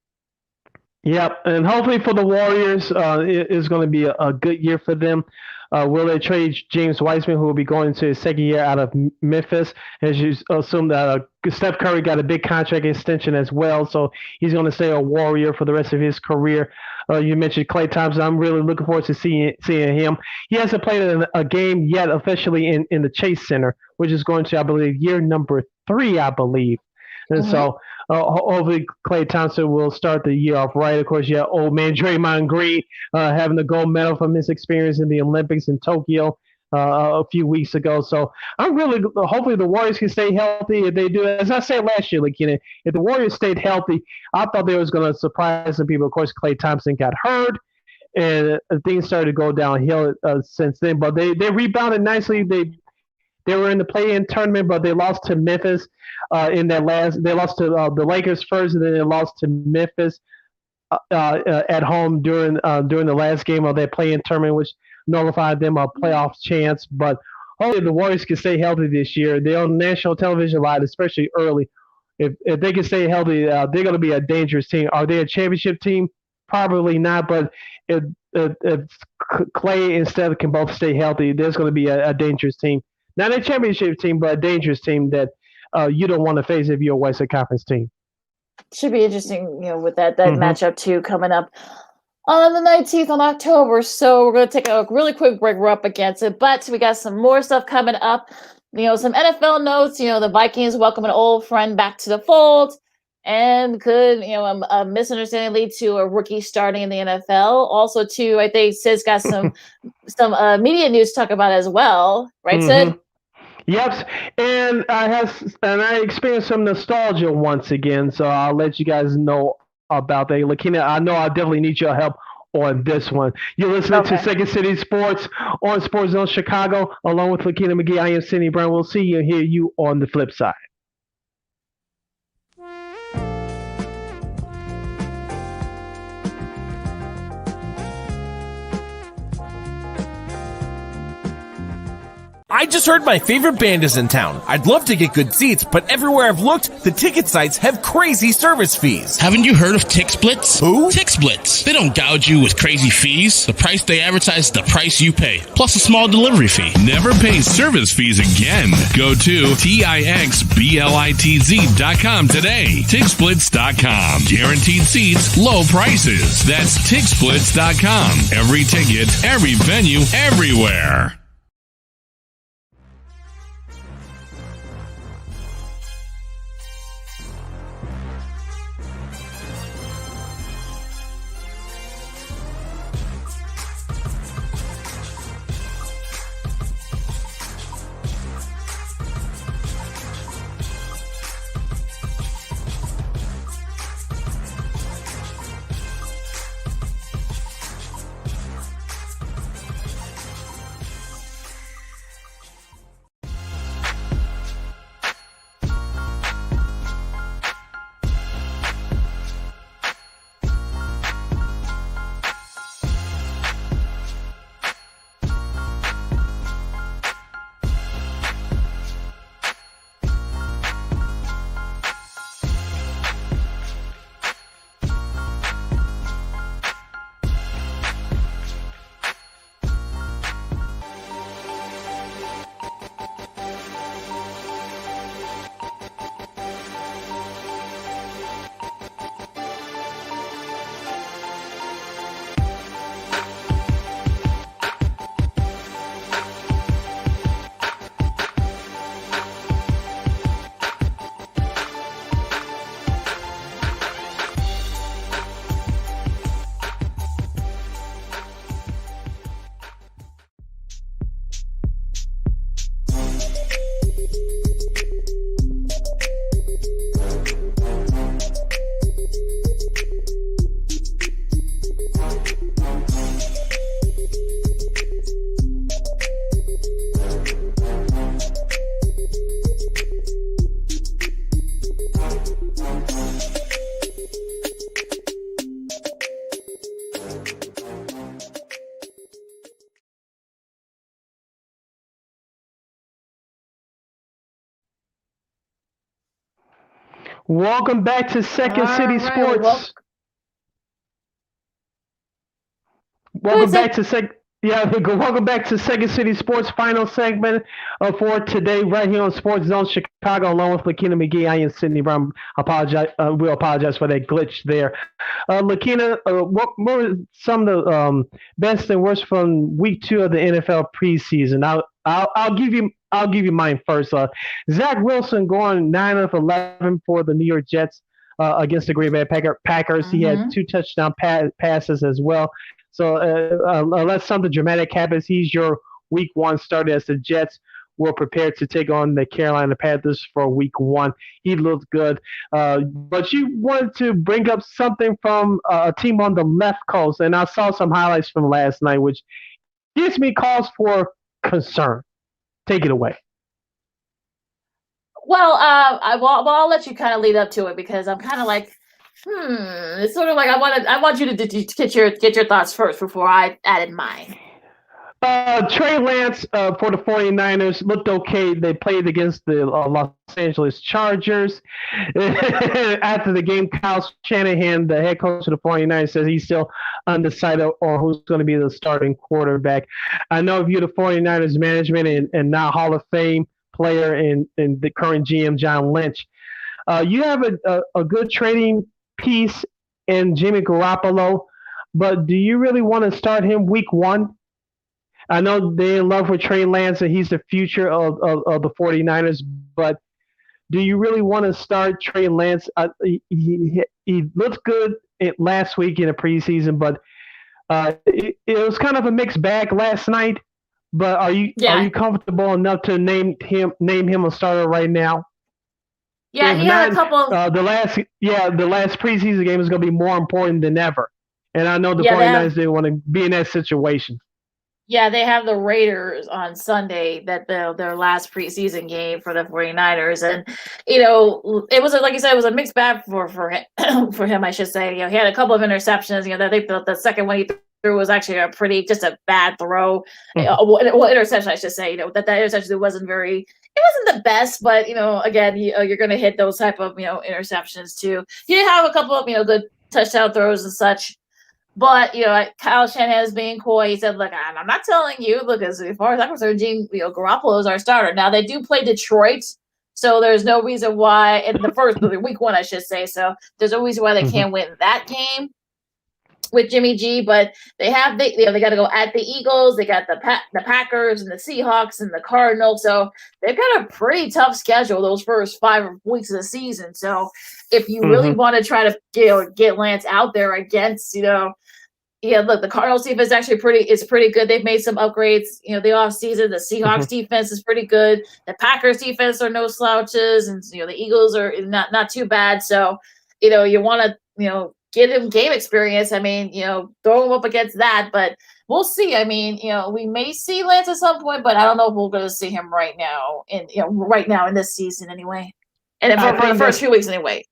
Yep. And hopefully for the Warriors, it is going to be a good year for them. Will they trade James Wiseman, who will be going into his second year out of Memphis? As you assume that Steph Curry got a big contract extension as well, so he's going to stay a Warrior for the rest of his career. You mentioned Klay Thompson. I'm really looking forward to seeing him. He hasn't played a game yet officially in the Chase Center, which is going to, I believe, year number 3, I believe. And so hopefully Klay Thompson will start the year off right. Of course, you have old man Draymond Green having the gold medal from his experience in the Olympics in Tokyo a few weeks ago. So I'm really hopefully the Warriors can stay healthy. If they do, as I said last year, Lakeena, if the Warriors stayed healthy, I thought they was going to surprise some people. Of course, Klay Thompson got hurt, and things started to go downhill since then. But they rebounded nicely. They were in the play-in tournament, but they lost to Memphis in that last. They lost to the Lakers first, and then they lost to Memphis at home during the last game of that play-in tournament, which nullified them a playoff chance. But hopefully the Warriors can stay healthy this year. They're on national television a lot, especially early. If they can stay healthy, they're going to be a dangerous team. Are they a championship team? Probably not, but if Klay and Steph can both stay healthy, there's going to be a dangerous team. Not a championship team, but a dangerous team that you don't want to face if you're a Western Conference team. Should be interesting, with that matchup too coming up on the 19th of October. So we're going to take a really quick break. We're up against it, but we got some more stuff coming up. Some NFL notes. The Vikings welcome an old friend back to the fold, and could a misunderstanding lead to a rookie starting in the NFL. Also, too, I think Sid's got some media news to talk about as well, right, Sid? Yep, and I experienced some nostalgia once again, so I'll let you guys know about that. Lakeena, I know I definitely need your help on this one. You're listening to Second City Sports on Sports Zone Chicago, along with Lakeena McGee. I am Sidney Brown. We'll see you and hear you on the flip side. I just heard my favorite band is in town. I'd love to get good seats, but everywhere I've looked, the ticket sites have crazy service fees. Haven't you heard of TixSplits? Who? TixSplits. They don't gouge you with crazy fees. The price they advertise is the price you pay, plus a small delivery fee. Never pay service fees again. Go to TixSplits.com today. TixSplits.com. Guaranteed seats, low prices. That's TixSplits.com. Every ticket, every venue, everywhere. Welcome back to Second City right, Sports. Welcome back to Second City Sports final segment for today, right here on Sports Zone Chicago, along with Lakeena McGee. I am Sidney Brown. We apologize for that glitch there. Lakeena, what were some of the best and worst from Week 2 of the NFL preseason? I'll give you mine first. Zach Wilson going 9 of 11 for the New York Jets against the Green Bay Packers. He had 2 touchdown passes as well. So unless something dramatic happens, he's your Week 1 starter as the Jets were prepared to take on the Carolina Panthers for Week 1. He looked good. But you wanted to bring up something from a team on the left coast, and I saw some highlights from last night, which gives me cause for concern. Take it away. Well, I'll let you kind of lead up to it because I'm kind of like, it's sort of like I want you to get your thoughts first before I added mine. Trey Lance for the 49ers looked okay. They played against the Los Angeles Chargers. After the game, Kyle Shanahan, the head coach of the 49ers, says he's still undecided on who's going to be the starting quarterback. I know if you're the 49ers management and now Hall of Fame player and the current GM, John Lynch, you have a good trading piece in Jimmy Garoppolo, but do you really want to start him Week 1? I know they're in love with Trey Lance and he's the future of the 49ers, but do you really want to start Trey Lance? He looked good last week in the preseason, but it was kind of a mixed bag last night. But are you comfortable enough to name him a starter right now? Yeah, he had a couple. The last preseason game is going to be more important than ever, and I know the 49ers didn't want to be in that situation. Yeah, they have the Raiders on Sunday, that their last preseason game for the 49ers. And, it was, like you said, it was a mixed bag for him, I should say. He had a couple of interceptions. I think the second one he threw was actually just a bad throw. Interception, I should say. That interception wasn't it wasn't the best, but, again, you're going to hit those type of, interceptions too. He did have a couple of, good touchdown throws and such. But, Kyle Shanahan is being coy. He said, look, I'm not telling you. Look, as far as I'm concerned, Garoppolo is our starter. Now, they do play Detroit, so there's no reason why, in the Week 1, I should say. So there's no reason why they can't win that game with Jimmy G. But they got to go at the Eagles. They got the Packers and the Seahawks and the Cardinals. So they've got a pretty tough schedule those first 5 weeks of the season. So if you really want to try to get Lance out there against, look, the Cardinals defense is actually pretty good. They've made some upgrades, the offseason. The Seahawks defense is pretty good. The Packers defense are no slouches, and the Eagles are not too bad. So, you want to get him game experience. I mean, throw him up against that, but we'll see. I mean, we may see Lance at some point, but I don't know if we're going to see him right now in this season anyway, and for the first few weeks anyway.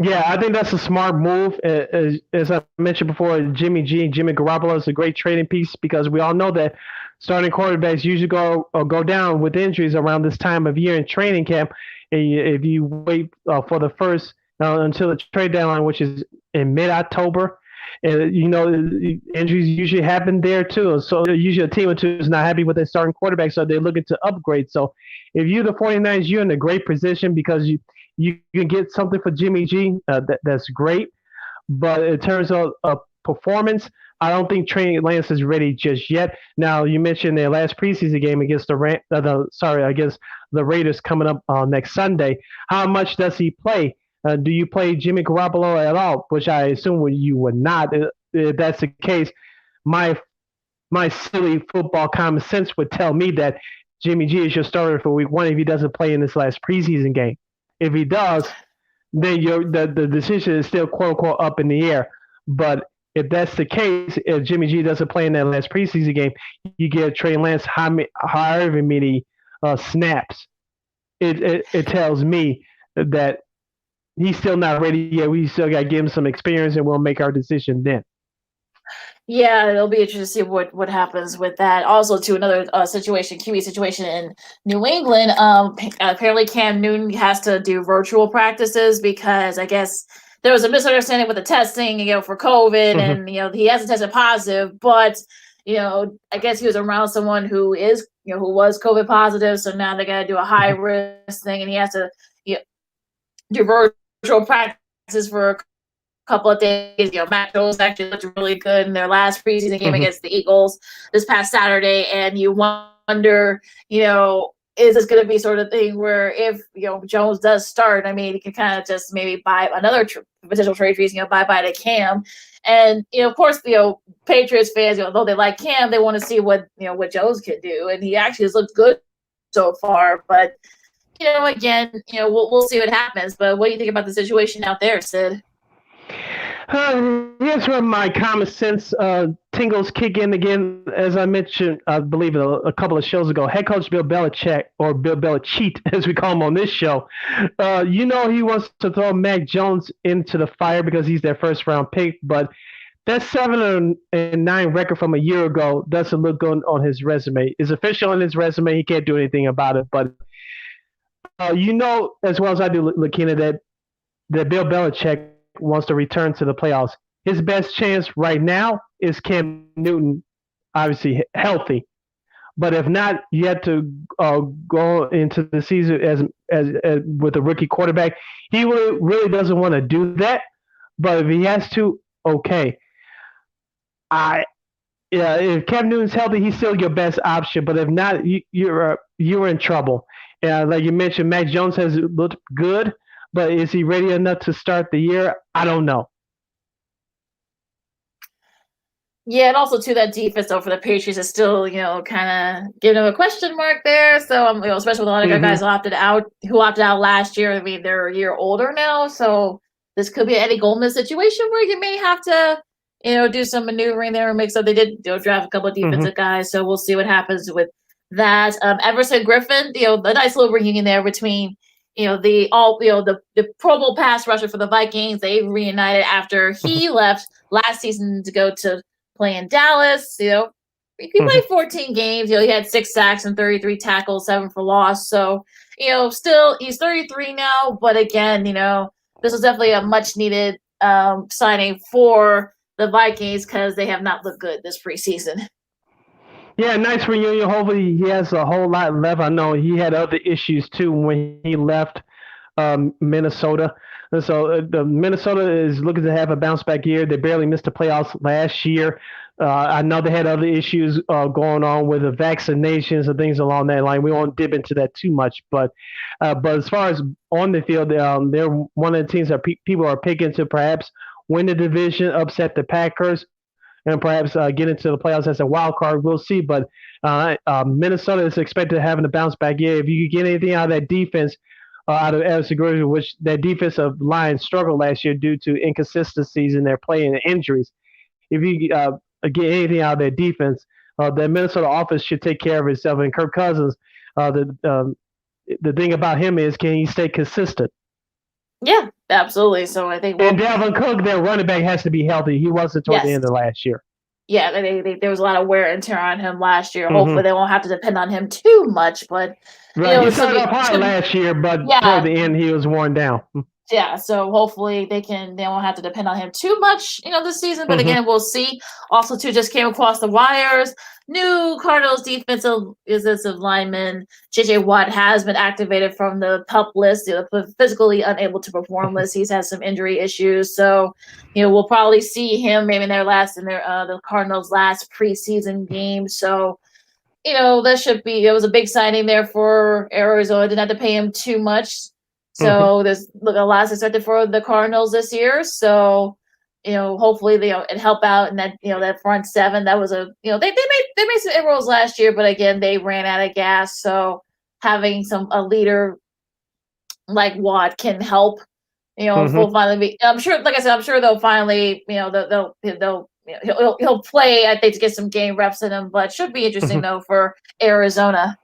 Yeah, I think that's a smart move. As I mentioned before, Jimmy Garoppolo is a great trading piece because we all know that starting quarterbacks usually go down with injuries around this time of year in training camp. If you wait for the first until the trade deadline, which is in mid-October, injuries usually happen there too. So usually a team or two is not happy with their starting quarterback, so they're looking to upgrade. So if you're the 49ers, you're in a great position because you can get something for Jimmy G. That's great. But in terms of performance, I don't think Trey Lance is ready just yet. Now, you mentioned their last preseason game against against the Raiders coming up next Sunday. How much does he play? Do you play Jimmy Garoppolo at all? Which I assume you would not. If that's the case, my silly football common sense would tell me that Jimmy G is your starter for Week 1 if he doesn't play in this last preseason game. If he does, then the decision is still quote unquote up in the air. But if that's the case, if Jimmy G doesn't play in that last preseason game, you get Trey Lance however many snaps. It tells me that he's still not ready yet. We still got to give him some experience, and we'll make our decision then. Yeah, it'll be interesting to see what happens with that. Also, to another situation, QB situation in New England. Apparently Cam Newton has to do virtual practices because I guess there was a misunderstanding with the testing, for COVID, and he hasn't tested positive, but I guess he was around someone who is, who was COVID positive, so now they got to do a high risk thing, and he has to do virtual practices for couple of days. Matt Jones actually looked really good in their last preseason game against the Eagles this past Saturday, and you wonder, is this going to be sort of thing where if Jones does start, I mean, he can kind of just maybe buy another potential trade fees, bye to Cam, and of course, Patriots fans, although they like Cam, they want to see what Jones can do, and he actually has looked good so far, but again, we'll see what happens. But what do you think about the situation out there, Sid? Here's where my common sense tingles kick in again. As I mentioned, I believe a couple of shows ago, head coach Bill Belichick, or Bill Belichick, as we call him on this show, he wants to throw Mac Jones into the fire because he's their first round pick. But that 7-9 record from a year ago doesn't look good on his resume. It's official on his resume. He can't do anything about it. But as well as I do, Lakeena, that Bill Belichick wants to return to the playoffs. His best chance right now is Cam Newton, obviously healthy. But if not, you have to go into the season as with a rookie quarterback. He really doesn't want to do that. But if he has to, okay. If Cam Newton's healthy, he's still your best option. But if not, you're in trouble. Like you mentioned, Mac Jones has looked good. But is he ready enough to start the year? I don't know. Yeah, and also too, that defense though for the Patriots is still, kind of giving them a question mark there. So, especially with a lot of guys who opted out last year. I mean, they're a year older now, so this could be an Eddie Goldman situation where you may have to, do some maneuvering there and mix up. They did draft a couple of defensive guys, so we'll see what happens with that. Everson Griffin, the nice little reunion there between. The Pro Bowl pass rusher for the Vikings. They reunited after he left last season to go to play in Dallas. He played 14 games. He had 6 sacks and 33 tackles, 7 for loss. So, still he's 33 now. But again, this was definitely a much needed signing for the Vikings because they have not looked good this preseason. Yeah, nice reunion. Hopefully he has a whole lot left. I know he had other issues too when he left Minnesota. And so Minnesota is looking to have a bounce back year. They barely missed the playoffs last year. I know they had other issues going on with the vaccinations and things along that line. We won't dip into that too much. But as far as on the field, they're one of the teams that people are picking to perhaps win the division, upset the Packers, and perhaps get into the playoffs as a wild card. We'll see. But Minnesota is expected to have a bounce back year. If you could get anything out of that defense, out of Edison Griffin, which that defensive line struggled last year due to inconsistencies in their play and injuries. If you get anything out of their defense, the Minnesota offense should take care of itself. And Kirk Cousins, the thing about him is, can he stay consistent? Yeah, absolutely. So I think and Dalvin Cook, their running back, has to be healthy. He wasn't toward the end of last year. Yeah, there was a lot of wear and tear on him last year. Hopefully, they won't have to depend on him too much. But he started off high last year, but toward the end, he was worn down. Yeah, so hopefully they won't have to depend on him too much, this season. But again, we'll see. Also, too, just came across the wires. New Cardinals defensive lineman J.J. Watt has been activated from the PUP list, the physically unable to perform list. He's had some injury issues, so we'll probably see him maybe in the Cardinals' last preseason game. So that should be. It was a big signing there for Arizona. Didn't have to pay him too much. So there's a lot expected for the Cardinals this year. So, hopefully they help out in that, that front seven. That was they made some inroads last year, but again, they ran out of gas. So having a leader like Watt can help, will finally be, I'm sure they'll finally, he'll play, I think, to get some game reps in him, but should be interesting though for Arizona.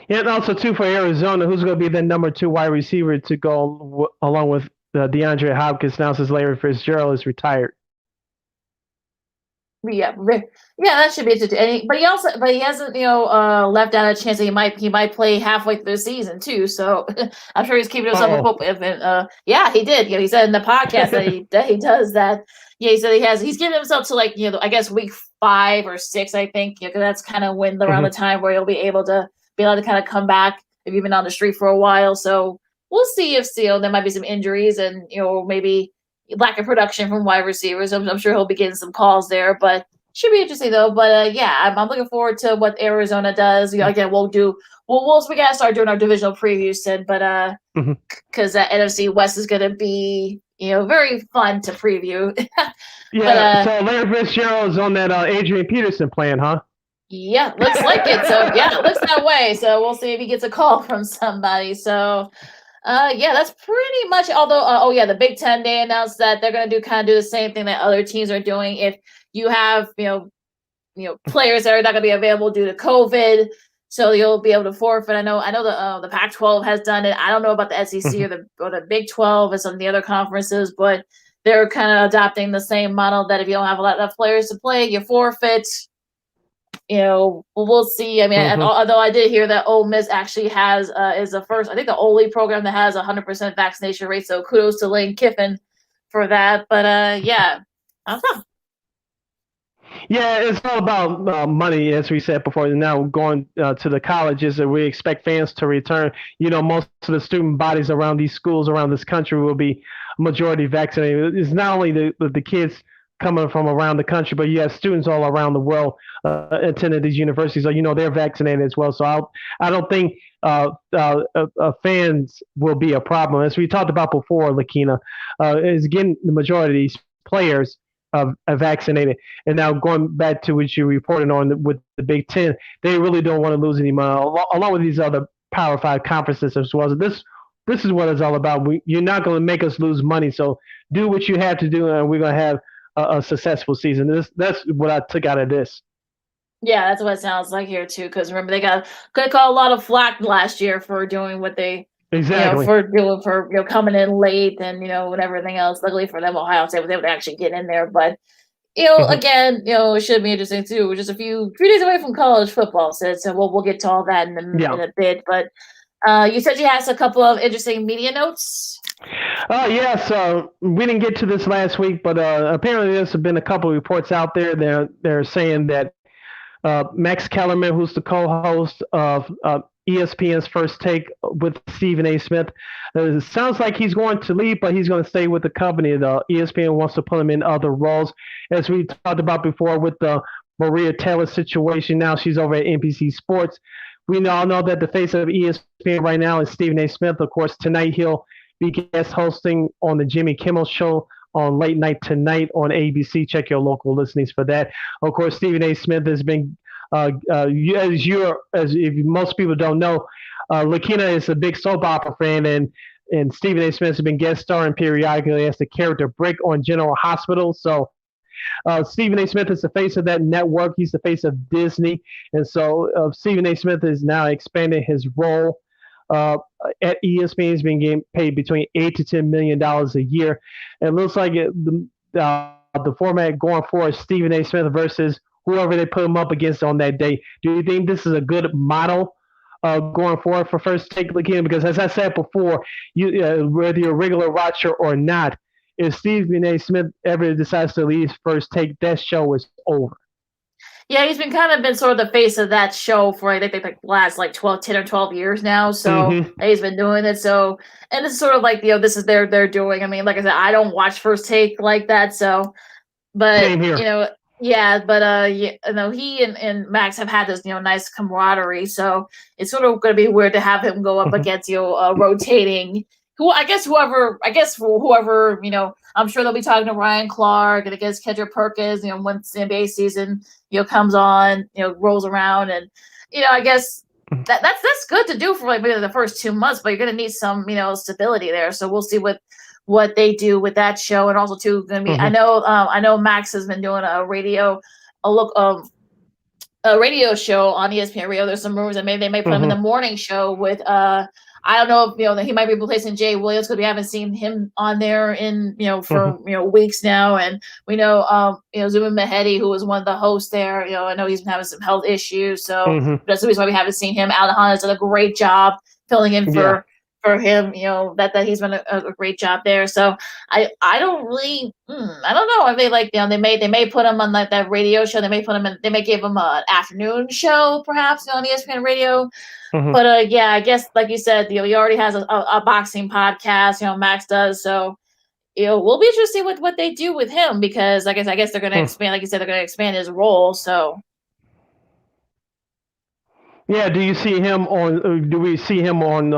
Yeah, and also, too, for Arizona, who's going to be the number 2 wide receiver to go along with DeAndre Hopkins now since Larry Fitzgerald is retired? Yeah, that should be interesting. But he hasn't, left out a chance that he might play halfway through the season too. So I'm sure he's keeping himself a hope. Yeah, he did. He said in the podcast that he does that. Yeah, he said he's giving himself to I guess week 5 or 6, I think. Because that's kind of when around the time where he'll be able to kind of come back if you've been on the street for a while. So we'll see if there might be some injuries and maybe lack of production from wide receivers. I'm sure he'll be getting some calls there, but should be interesting though. But I'm looking forward to what Arizona does. Again, we gotta start doing our divisional previews soon, but because that NFC West is gonna be very fun to preview. So Larry Fitzgerald's on that Adrian Peterson plan, huh? Yeah, looks like it. So it looks that way. So we'll see if he gets a call from somebody. So that's pretty much. Although, the Big Ten, they announced that they're going to do the same thing that other teams are doing. If you have, players that are not going to be available due to COVID, so you'll be able to forfeit. I know the Pac-12 has done it. I don't know about the SEC or the Big 12 and some of the other conferences, but they're kind of adopting the same model that if you don't have a lot of players to play, you forfeit. We'll see. I mean, although I did hear that Ole Miss actually is the first, I think the only program that has 100% vaccination rate. So kudos to Lane Kiffin for that. But I don't know. Yeah, it's all about money, as we said before. Now going to the colleges, and we expect fans to return. Most of the student bodies around these schools around this country will be majority vaccinated. It's not only the kids coming from around the country, but you have students all around the world attending these universities. So they're vaccinated as well. So I don't think fans will be a problem. As we talked about before, Lakeena, is getting the majority of these players are vaccinated. And now going back to what you reported on with the Big Ten, they really don't want to lose any money, along with these other Power 5 conferences as well. So this is what it's all about. You're not going to make us lose money. So do what you have to do, and we're going to have a successful season. That's what I took out of this. Yeah, that's what it sounds like here too. Because remember, they got a lot of flack last year for doing what they for coming in late and and everything else. Luckily for them, Ohio State was able to actually get in there. But again, it should be interesting too. We're just a few days away from college football, so we'll get to all that in a bit. But you said you had a couple of interesting media notes. So we didn't get to this last week, but apparently there's been a couple of reports out there. They're saying that Max Kellerman, who's the co-host of ESPN's First Take with Stephen A. Smith, it sounds like he's going to leave, but he's going to stay with the company. The ESPN wants to put him in other roles, as we talked about before with the Maria Taylor situation. Now she's over at NBC Sports. We all know that the face of ESPN right now is Stephen A. Smith. Of course, tonight he'll be guest hosting on the Jimmy Kimmel Show on Late Night Tonight on ABC. Check your local listings for that. Of course, Stephen A. Smith has been, if most people don't know, Lakeena is a big soap opera fan, and Stephen A. Smith has been guest starring periodically as the character Brick on General Hospital. So Stephen A. Smith is the face of that network. He's the face of Disney. And so Stephen A. Smith is now expanding his role at ESPN. He's been getting paid between $8 to $10 million a year. And it looks like the format going forward is Stephen A. Smith versus whoever they put him up against on that day. Do you think this is a good model going forward for First Take again? Because as I said before, whether you're a regular watcher or not, if Stephen A. Smith ever decides to leave First Take, that show is over. Yeah, he's been sort of the face of that show for I think the last 10 or 12 years now. So he's been doing it. So, and this is sort of like this is they're doing. I mean, like I said, I don't watch First Take like that. So, but same here. He and Max have had this nice camaraderie. So it's sort of going to be weird to have him go up against rotating. Whoever, I'm sure they'll be talking to Ryan Clark and against Kendrick Perkins, once the NBA season, comes on, rolls around. And, I guess that's good to do for maybe the first 2 months, but you're going to need some, stability there. So we'll see what they do with that show. And also too, going to be, I know Max has been doing a radio show on ESPN Radio. There's some rumors that maybe they may put him in the morning show with, I don't know if that he might be replacing Jay Williams because we haven't seen him on there in for weeks now, and we know Zuma Mehedi, who was one of the hosts there. I know he's been having some health issues, so that's the reason why we haven't seen him. Alejandro's done a great job filling in for him. That he's done a great job there. So I don't really I don't know. I mean, like they may put him on like that radio show. They may put him in. They may give him an afternoon show, perhaps on ESPN Radio. But I guess like you said, he already has a boxing podcast. Max does. So we'll be interested to see what they do with him because I guess they're going to expand. Like you said, they're going to expand his role. So. Yeah, do you see him on? Do we see him on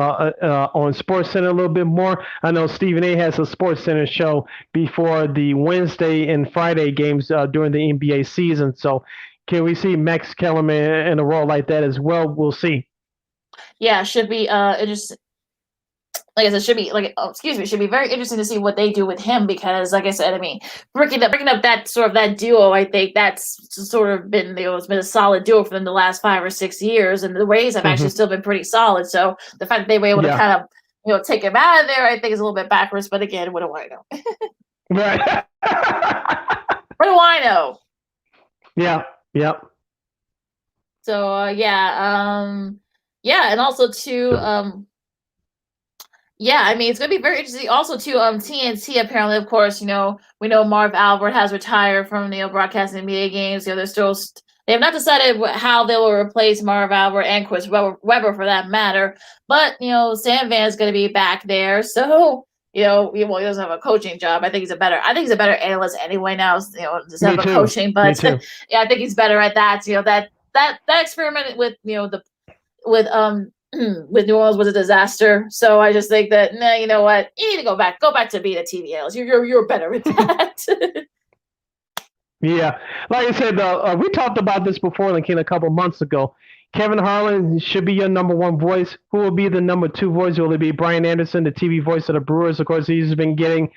SportsCenter a little bit more? I know Stephen A. has a SportsCenter show before the Wednesday and Friday games during the NBA season. So, can we see Max Kellerman in a role like that as well? We'll see. Yeah, should be interesting. Like I said, should be very interesting to see what they do with him because, like I said, I mean, breaking up that duo, I think that's sort of been it's been a solid duo for them the last 5 or 6 years, and the Rays have actually still been pretty solid. So the fact that they were able to kind of take him out of there, I think is a little bit backwards. But again, what do I know? Right. What do I know? Yeah. Yep. So and also too. I mean, it's going to be very interesting. Also, too, TNT, apparently, of course, we know Marv Albert has retired from, broadcasting NBA games. They have not decided how they will replace Marv Albert and Chris Webber for that matter. But, Sam Van's going to be back there. So, he doesn't have a coaching job. I think he's a better analyst anyway now, instead of coaching. But, I think he's better at that. That experiment with New Orleans was a disaster. So I just think that you know what, you need to go back to being a TV analyst. You're better at that. Yeah, like I said, we talked about this before, Lakeena, a couple months ago. Kevin Harlan should be your number one voice. Who will be the number two voice? Will it be Brian Anderson, the TV voice of the Brewers? Of course, he's been getting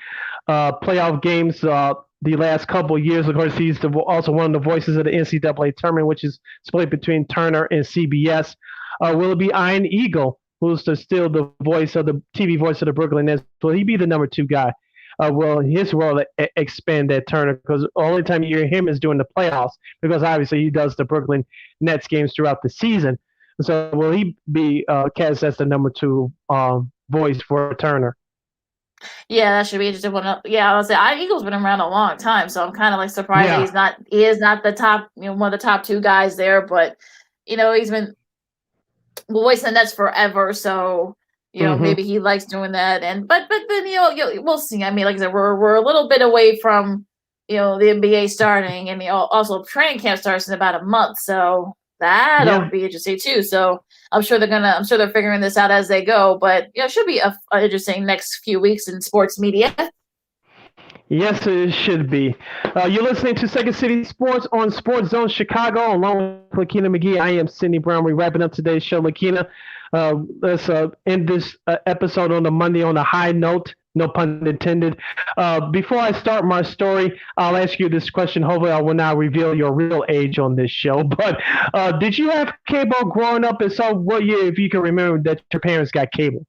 playoff games the last couple of years. Of course, he's also one of the voices of the NCAA tournament, which is split between Turner and CBS. Will it be Ian Eagle, who's still the voice of the TV voice of the Brooklyn Nets? Will he be the number two guy? Will his role expand at Turner? Because the only time you hear him is during the playoffs, because obviously he does the Brooklyn Nets games throughout the season. So will he be cast as the number two voice for Turner? Yeah, that should be interesting. I would say Ian Eagle's been around a long time, so I'm kind of like surprised that he is not the top, one of the top two guys there. But he's been voicing the Nets forever, so maybe he likes doing that. But then we'll see. I mean, like I said, we're a little bit away from the NBA starting, and also training camp starts in about a month, so that'll be interesting too. So I'm sure they're figuring this out as they go. But it should be an interesting next few weeks in sports media. Yes, it should be. You're listening to Second City Sports on Sports Zone Chicago, along with Lakeena McGee. I am Sidney Brown. We're wrapping up today's show. Lakeena, let's end this episode on a Monday on a high note, no pun intended. Before I start my story, I'll ask you this question. Hopefully, I will not reveal your real age on this show. But did you have cable growing up? And so, what year, if you can remember, that your parents got cable?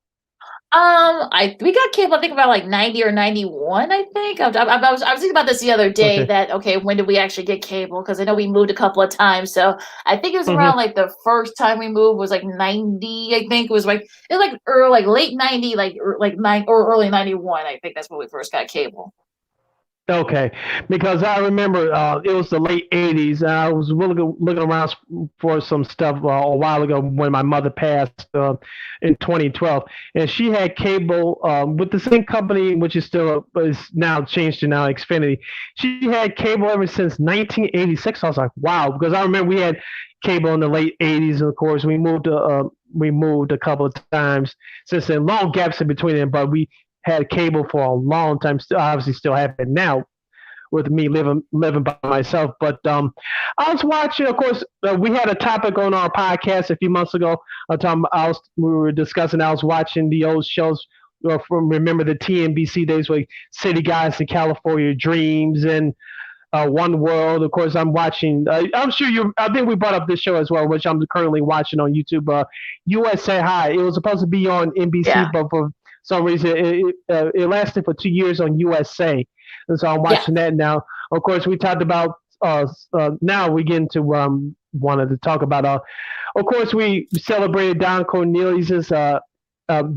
We got cable, I think about like 90 or 91, I think. I was thinking about this the other day when did we actually get cable? Because I know we moved a couple of times. So I think it was around like the first time we moved was like 90, I think. It was like late 90, like early 91. I think that's when we first got cable. Okay, because I remember it was the late 80s. And I was looking around for some stuff a while ago when my mother passed in 2012. And she had cable with the same company, which is now changed to now Xfinity. She had cable ever since 1986. I was like, wow, because I remember we had cable in the late 80s. And of course, we moved a couple of times since then. Long gaps in between them, but we had cable for a long time. Obviously still have it now with me living by myself. But I was watching, of course, we had a topic on our podcast a few months ago. We were discussing, I was watching the old shows from, remember the TNBC days, like City Guys and California Dreams and One World. Of course, I'm watching. I'm sure you. I think we brought up this show as well, which I'm currently watching on YouTube. USA High. It was supposed to be on NBC, but for some reason, it lasted for 2 years on USA, and so I'm watching that now. Of course, we talked about. Now we get into wanted to talk about. Of course, we celebrated Don Cornelius's the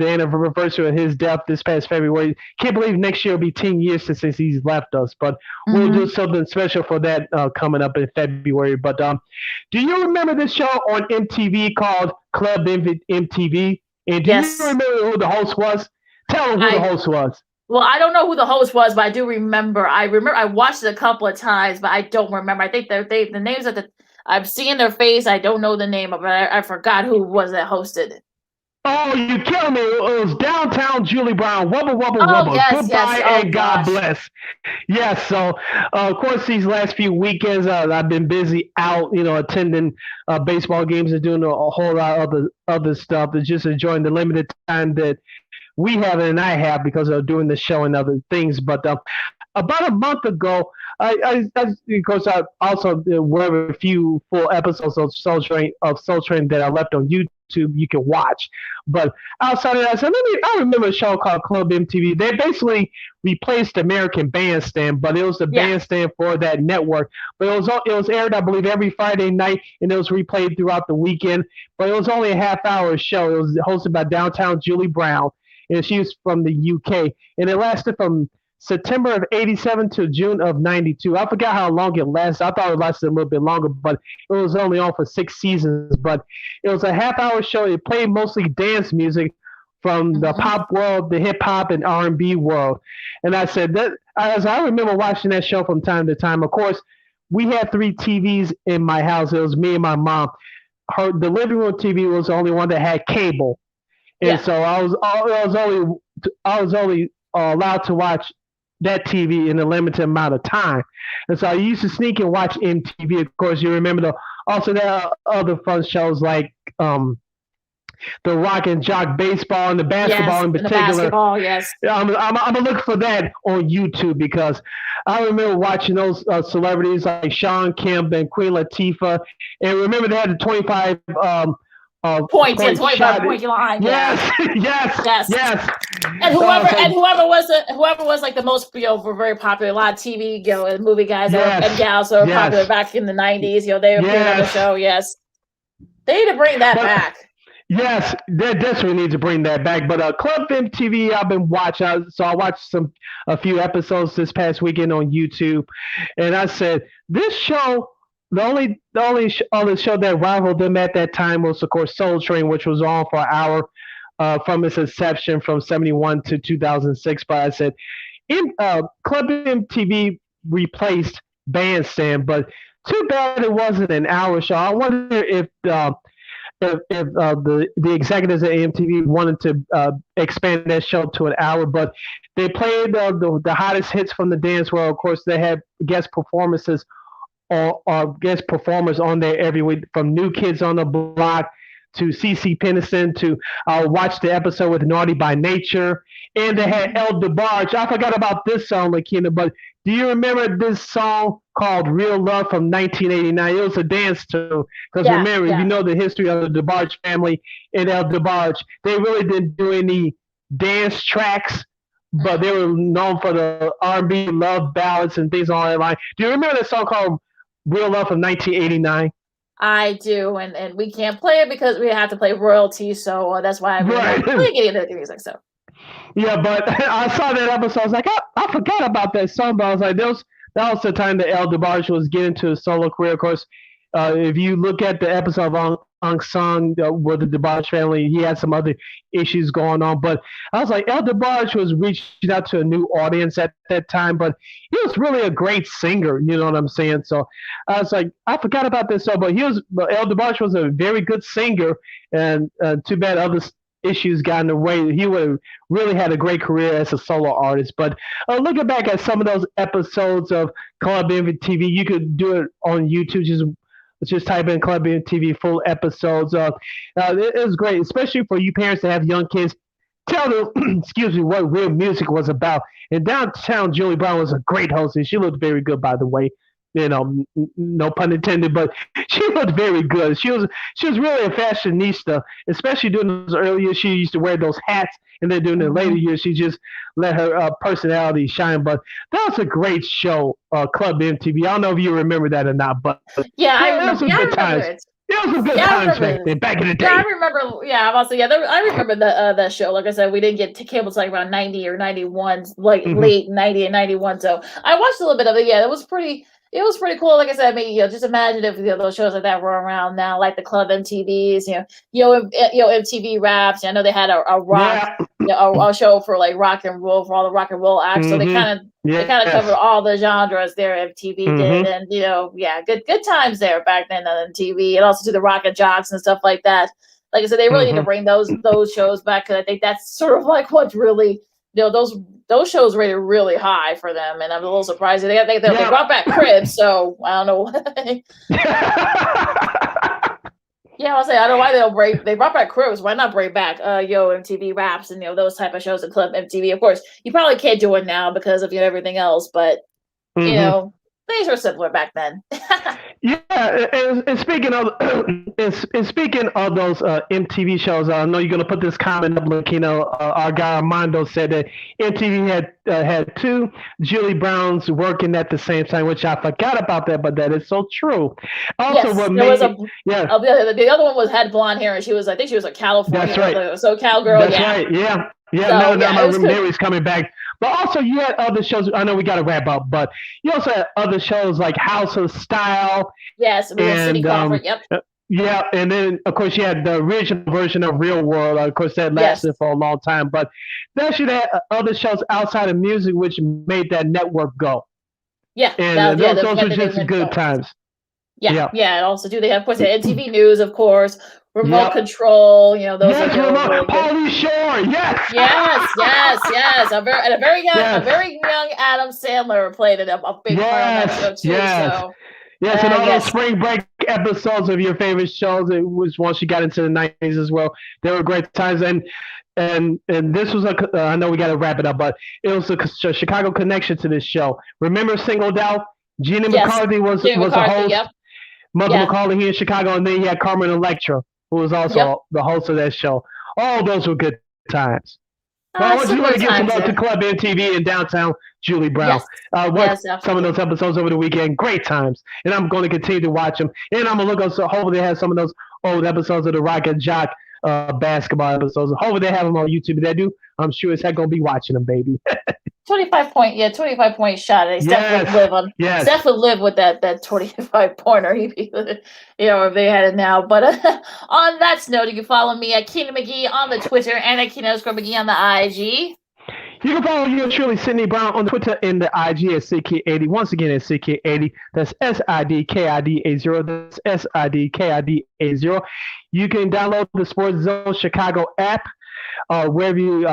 anniversary of his death this past February. Can't believe next year will be 10 years since he's left us, but we'll do something special for that coming up in February. But do you remember this show on MTV called Club MTV? And do you remember who the host was? Tell them who the host was. Well, I don't know who the host was, but I do remember. I watched it a couple of times, but I don't remember. I think the names of I've seen their face. I don't know the name of it. I forgot who was that hosted it. Oh, you kill me. It was Downtown Julie Brown. Wubba, wubba, wubba. Goodbye and God bless. Yes, so, of course, these last few weekends, I've been busy out, attending baseball games and doing a whole lot of other stuff and just enjoying the limited time that we have and I have because of doing the show and other things. But about a month ago, because I also were a few full episodes of Soul Train that I left on YouTube you can watch. But outside of that, I remember a show called Club MTV. They basically replaced American Bandstand, but it was the bandstand for that network. But it was aired, I believe, every Friday night, and it was replayed throughout the weekend. But it was only a half-hour show. It was hosted by Downtown Julie Brown, and she was from the UK. And it lasted from September of 87 to June of 92. I forgot how long it lasted. I thought it lasted a little bit longer, but it was only on for 6 seasons. But it was a half-hour show. It played mostly dance music from the pop world, the hip-hop, and R&B world. And I said that as I remember watching that show from time to time. Of course, we had 3 TVs in my house. It was me and my mom. The living room TV was the only one that had cable, and so I was only allowed to watch that TV in a limited amount of time. And so I used to sneak and watch MTV. Of course, you remember also there are other fun shows like the Rock and Jock baseball and the basketball in particular. The basketball, yes. I'm going to look for that on YouTube because I remember watching those celebrities like Sean Kemp and Queen Latifah. And remember they had the 25 points and 25-point line. Yes. And whoever was like the most very popular, a lot of TV and movie guys and gals that were popular back in the 90s. They were on the show. Yes, they need to bring that back. Yes, they desperately need to bring that back. But Club MTV, I've been watching. So I watched a few episodes this past weekend on YouTube, and I said this show. The only other show that rivaled them at that time was, of course, Soul Train, which was on for an hour from its inception from 1971 to 2006. But I said, Club MTV replaced Bandstand, but too bad it wasn't an hour show. I wonder if the executives at MTV wanted to expand that show to an hour, but they played the hottest hits from the dance world. Of course, they had guest performances. Or guest performers on there every week, from New Kids on the Block to CeCe Peniston to watch the episode with Naughty by Nature. And they had El DeBarge. I forgot about this song, Lakeena, but do you remember this song called Real Love from 1989? It was a dance tune. Because remember, you know the history of the DeBarge family and El DeBarge. They really didn't do any dance tracks, but they were known for the R&B love ballads and things on that line. Do you remember that song called Real Love from 1989? I do, and we can't play it because we have to play royalties, so that's why I'm really getting into the music. So, yeah, but I saw that episode. I was like, I forgot about that song, but I was like, that was the time that El DeBarge was getting to a solo career. Of course, if you look at the episode of Unsung with the DeBarge family, he had some other issues going on. But I was like, El DeBarge was reaching out to a new audience at that time, but he was really a great singer. You know what I'm saying? So I was like, I forgot about this song, but El DeBarge was a very good singer, and too bad other issues got in the way. He would have really had a great career as a solo artist. But looking back at some of those episodes of Club MTV, you could do it on YouTube. Just type in Club MTV full episodes. It was great, especially for you parents that have young kids. tell them, excuse me, what real music was about. And downtown, Julie Brown was a great host, and she looked very good, by the way. No pun intended, but she looked very good. She was really a fashionista, especially during those early years. She used to wear those hats, and then during the later years, she just let her personality shine. But that was a great show, Club MTV. I don't know if you remember that or not, but yeah, I remember. Some good times. It was some good times back in the day. Yeah, I remember. Yeah, I'm also I remember that show. Like I said, we didn't get to cable till like around 90 or 91, like late 90 and 91. So I watched a little bit of it. Yeah, it was pretty cool. Like I said, I mean, just imagine if those shows like that were around now, like the Club MTVs, MTV Raps. I know they had a rock, a show for like rock and roll for all the rock and roll acts. So they kind of covered all the genres there. MTV did, and good times there back then on TV, and also to the Rock and Jocks and stuff like that. Like I said, they really need to bring those shows back, because I think that's sort of like what's really those shows rated really high for them, and I'm a little surprised they brought back Cribs, so I don't know. Yeah, I'll say I don't know why they brought back Cribs. Why not bring back MTV Raps and those type of shows at Club MTV? Of course, you probably can't do it now because of everything else, but things were simpler back then. Yeah, and speaking of those MTV shows, I know you're going to put this comment up, Lakeena. Our guy Armando said that MTV had two Julie Browns working at the same time, which I forgot about that, but that is so true. Also, the other one had blonde hair, and I think she was a California. That's right. SoCal girl. That's right. Yeah. Yeah, now Mary's coming back. But also, you had other shows. I know we got to wrap up, but you also had other shows like House of Style. Yes, City Crawford. Yep. Yeah, and then of course you had the original version of Real World. Of course, that lasted for a long time. But then you had other shows outside of music, which made that network go. Yeah, and those were just good times. Yeah. And also, they have, of course, MTV News, of course. Remote Control, those are really Pauly Shore, yes. Yes. A very young Adam Sandler played a big part of that show too. Yes. So, and all those spring break episodes of your favorite shows. It was once you got into the 90s as well. They were great times, and this was I know we got to wrap it up, but it was a Chicago connection to this show. Remember Singled Out? Gina McCarthy was a host. Yep. Mother McCauley here in Chicago, and then you had Carmen Electra, who was also the host of that show. All those were good times. I want to give some love to Club MTV in downtown Julie Brown. Watched some of those episodes over the weekend. Great times. And I'm going to continue to watch them. And I'm going to look up, so hopefully they have some of those old episodes of the Rock and Jock basketball episodes. Hopefully they have them on YouTube. If they do, I'm sure it's heck going to be watching them, baby. 25 point shot. They definitely live with that 25 pointer. If they had it now. But on that note, you can follow me at Keena McGee on the Twitter and at Keena_McGee on the IG. You can follow yours truly, Sidney Brown, on Twitter and the IG at CK80. Once again, at CK80. That's SIDKID80. That's SIDKID80. You can download the Sports Zone Chicago app. Wherever you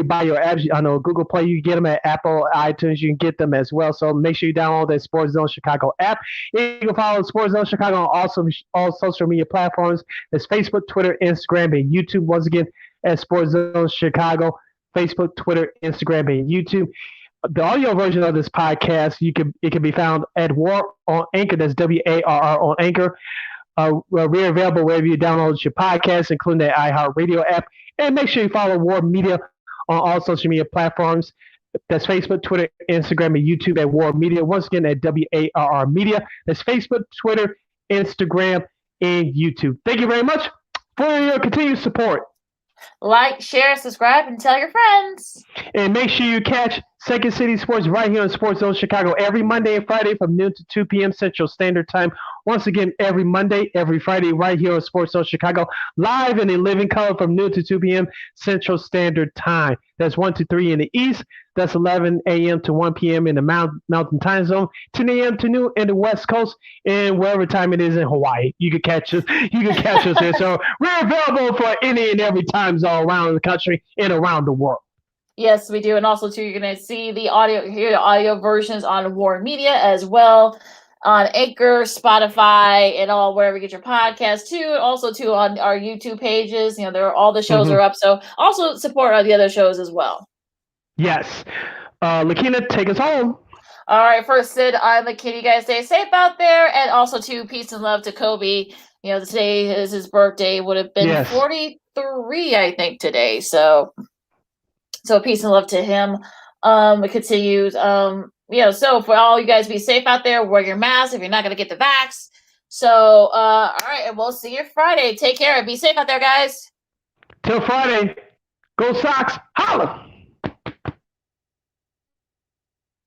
buy your apps, I know Google Play, you can get them at Apple, iTunes, you can get them as well. So make sure you download that Sports Zone Chicago app. You can follow Sports Zone Chicago on all social media platforms. It's Facebook, Twitter, Instagram, and YouTube. Once again, at Sports Zone Chicago, Facebook, Twitter, Instagram, and YouTube. The audio version of this podcast, it can be found at WARR on Anchor. That's WARR on Anchor. We're available wherever you download your podcast, including the iHeartRadio app. And make sure you follow WARR Media on all social media platforms. That's Facebook, Twitter, Instagram, and YouTube at WARR Media. Once again, at WARR Media. That's Facebook, Twitter, Instagram, and YouTube. Thank you very much for your continued support. Like, share, subscribe, and tell your friends. And make sure you catch Second City Sports right here on Sports Zone Chicago every Monday and Friday from noon to 2 p.m. Central Standard Time. Once again, every Monday, every Friday right here on Sports Zone Chicago, live and in living color from noon to 2 p.m. Central Standard Time. That's 1 to 3 in the East. That's 11 a.m. to 1 p.m. in the Mountain Time Zone. 10 a.m. to noon in the West Coast, and wherever time it is in Hawaii. You can catch us. Here. So we're available for any and every time zone around the country and around the world. Yes, we do. And also, too, you're going to see hear the audio versions on WARR Media as well. on Anchor, Spotify, and all wherever you get your podcast too. And also too on our YouTube pages. All the shows are up. So also support the other shows as well. Yes. Lakeena, take us home. All right, first Sid, I'm Lakeena. You guys stay safe out there, and also to peace and love to Kobe. Today is his birthday. Would have been 43, I think, today. So peace and love to him. It continues. So for all you guys, be safe out there. Wear your mask if you're not going to get the vax. So, all right, and we'll see you Friday. Take care and be safe out there, guys. Till Friday. Go Sox. Holla!